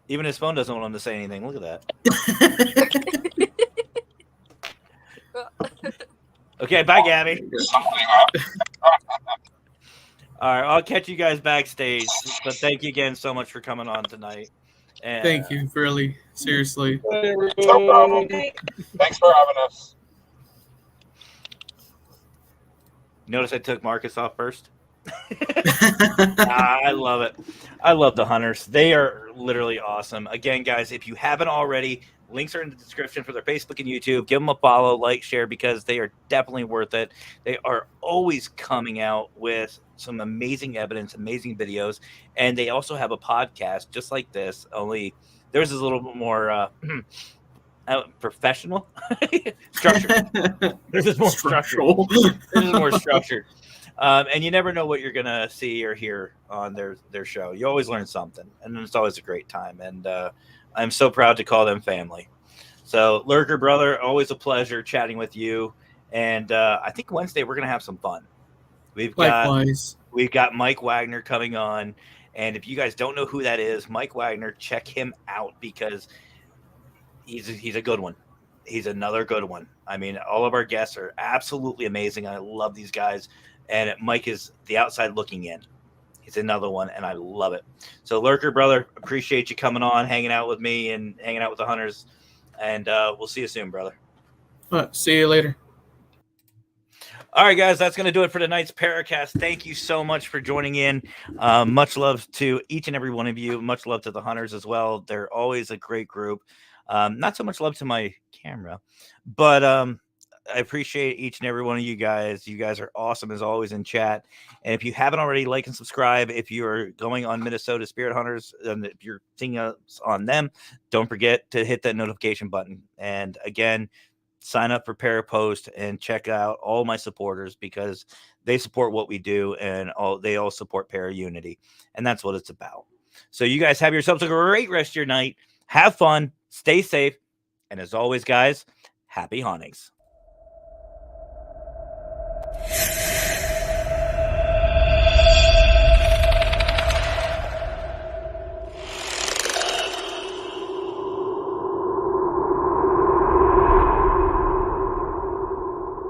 Even his phone doesn't want him to say anything. Look at that. Okay, bye, Gabby. All right, I'll catch you guys backstage. But thank you again so much for coming on tonight. And, Thank you, really. Seriously. No problem. Thanks for having us. Notice I took Marcus off first. I love it. I love the Hunters. They are literally awesome. Again, guys, if you haven't already, links are in the description for their Facebook and YouTube. Give them a follow, like, share, because they are definitely worth it. They are always coming out with some amazing evidence, amazing videos, and they also have a podcast just like this, only theirs is a little bit more professional. Structured. This is more structured. This is more structured. And you never know what you're gonna see or hear on their show. You always learn something, and it's always a great time. And I'm so proud to call them family. So, Lurker brother, always a pleasure chatting with you. And I think Wednesday we're gonna have some fun. We've got Mike Wagner coming on, and if you guys don't know who that is, Mike Wagner, check him out because he's a good one. He's another good one. I mean, all of our guests are absolutely amazing. I love these guys. And Mike is the outside looking in. He's another one, and I love it. So, Lurker, brother, appreciate you coming on, hanging out with me, and hanging out with the Hunters. And we'll see you soon, brother. All right, see you later. All right, guys, that's going to do it for tonight's Paracast. Thank you so much for joining in. Much love to each and every one of you. Much love to the Hunters as well. They're always a great group. Not so much love to my camera, but I appreciate each and every one of you guys. You guys are awesome as always in chat. And if you haven't already, like and subscribe. If you're going on Minnesota Spirit Hunters and if you're seeing us on them, don't forget to hit that notification button. And again, sign up for Parapost and check out all my supporters because they support what we do and they all support Para Unity. And that's what it's about. So you guys have yourselves a great rest of your night. Have fun. Stay safe. And as always, guys, happy hauntings.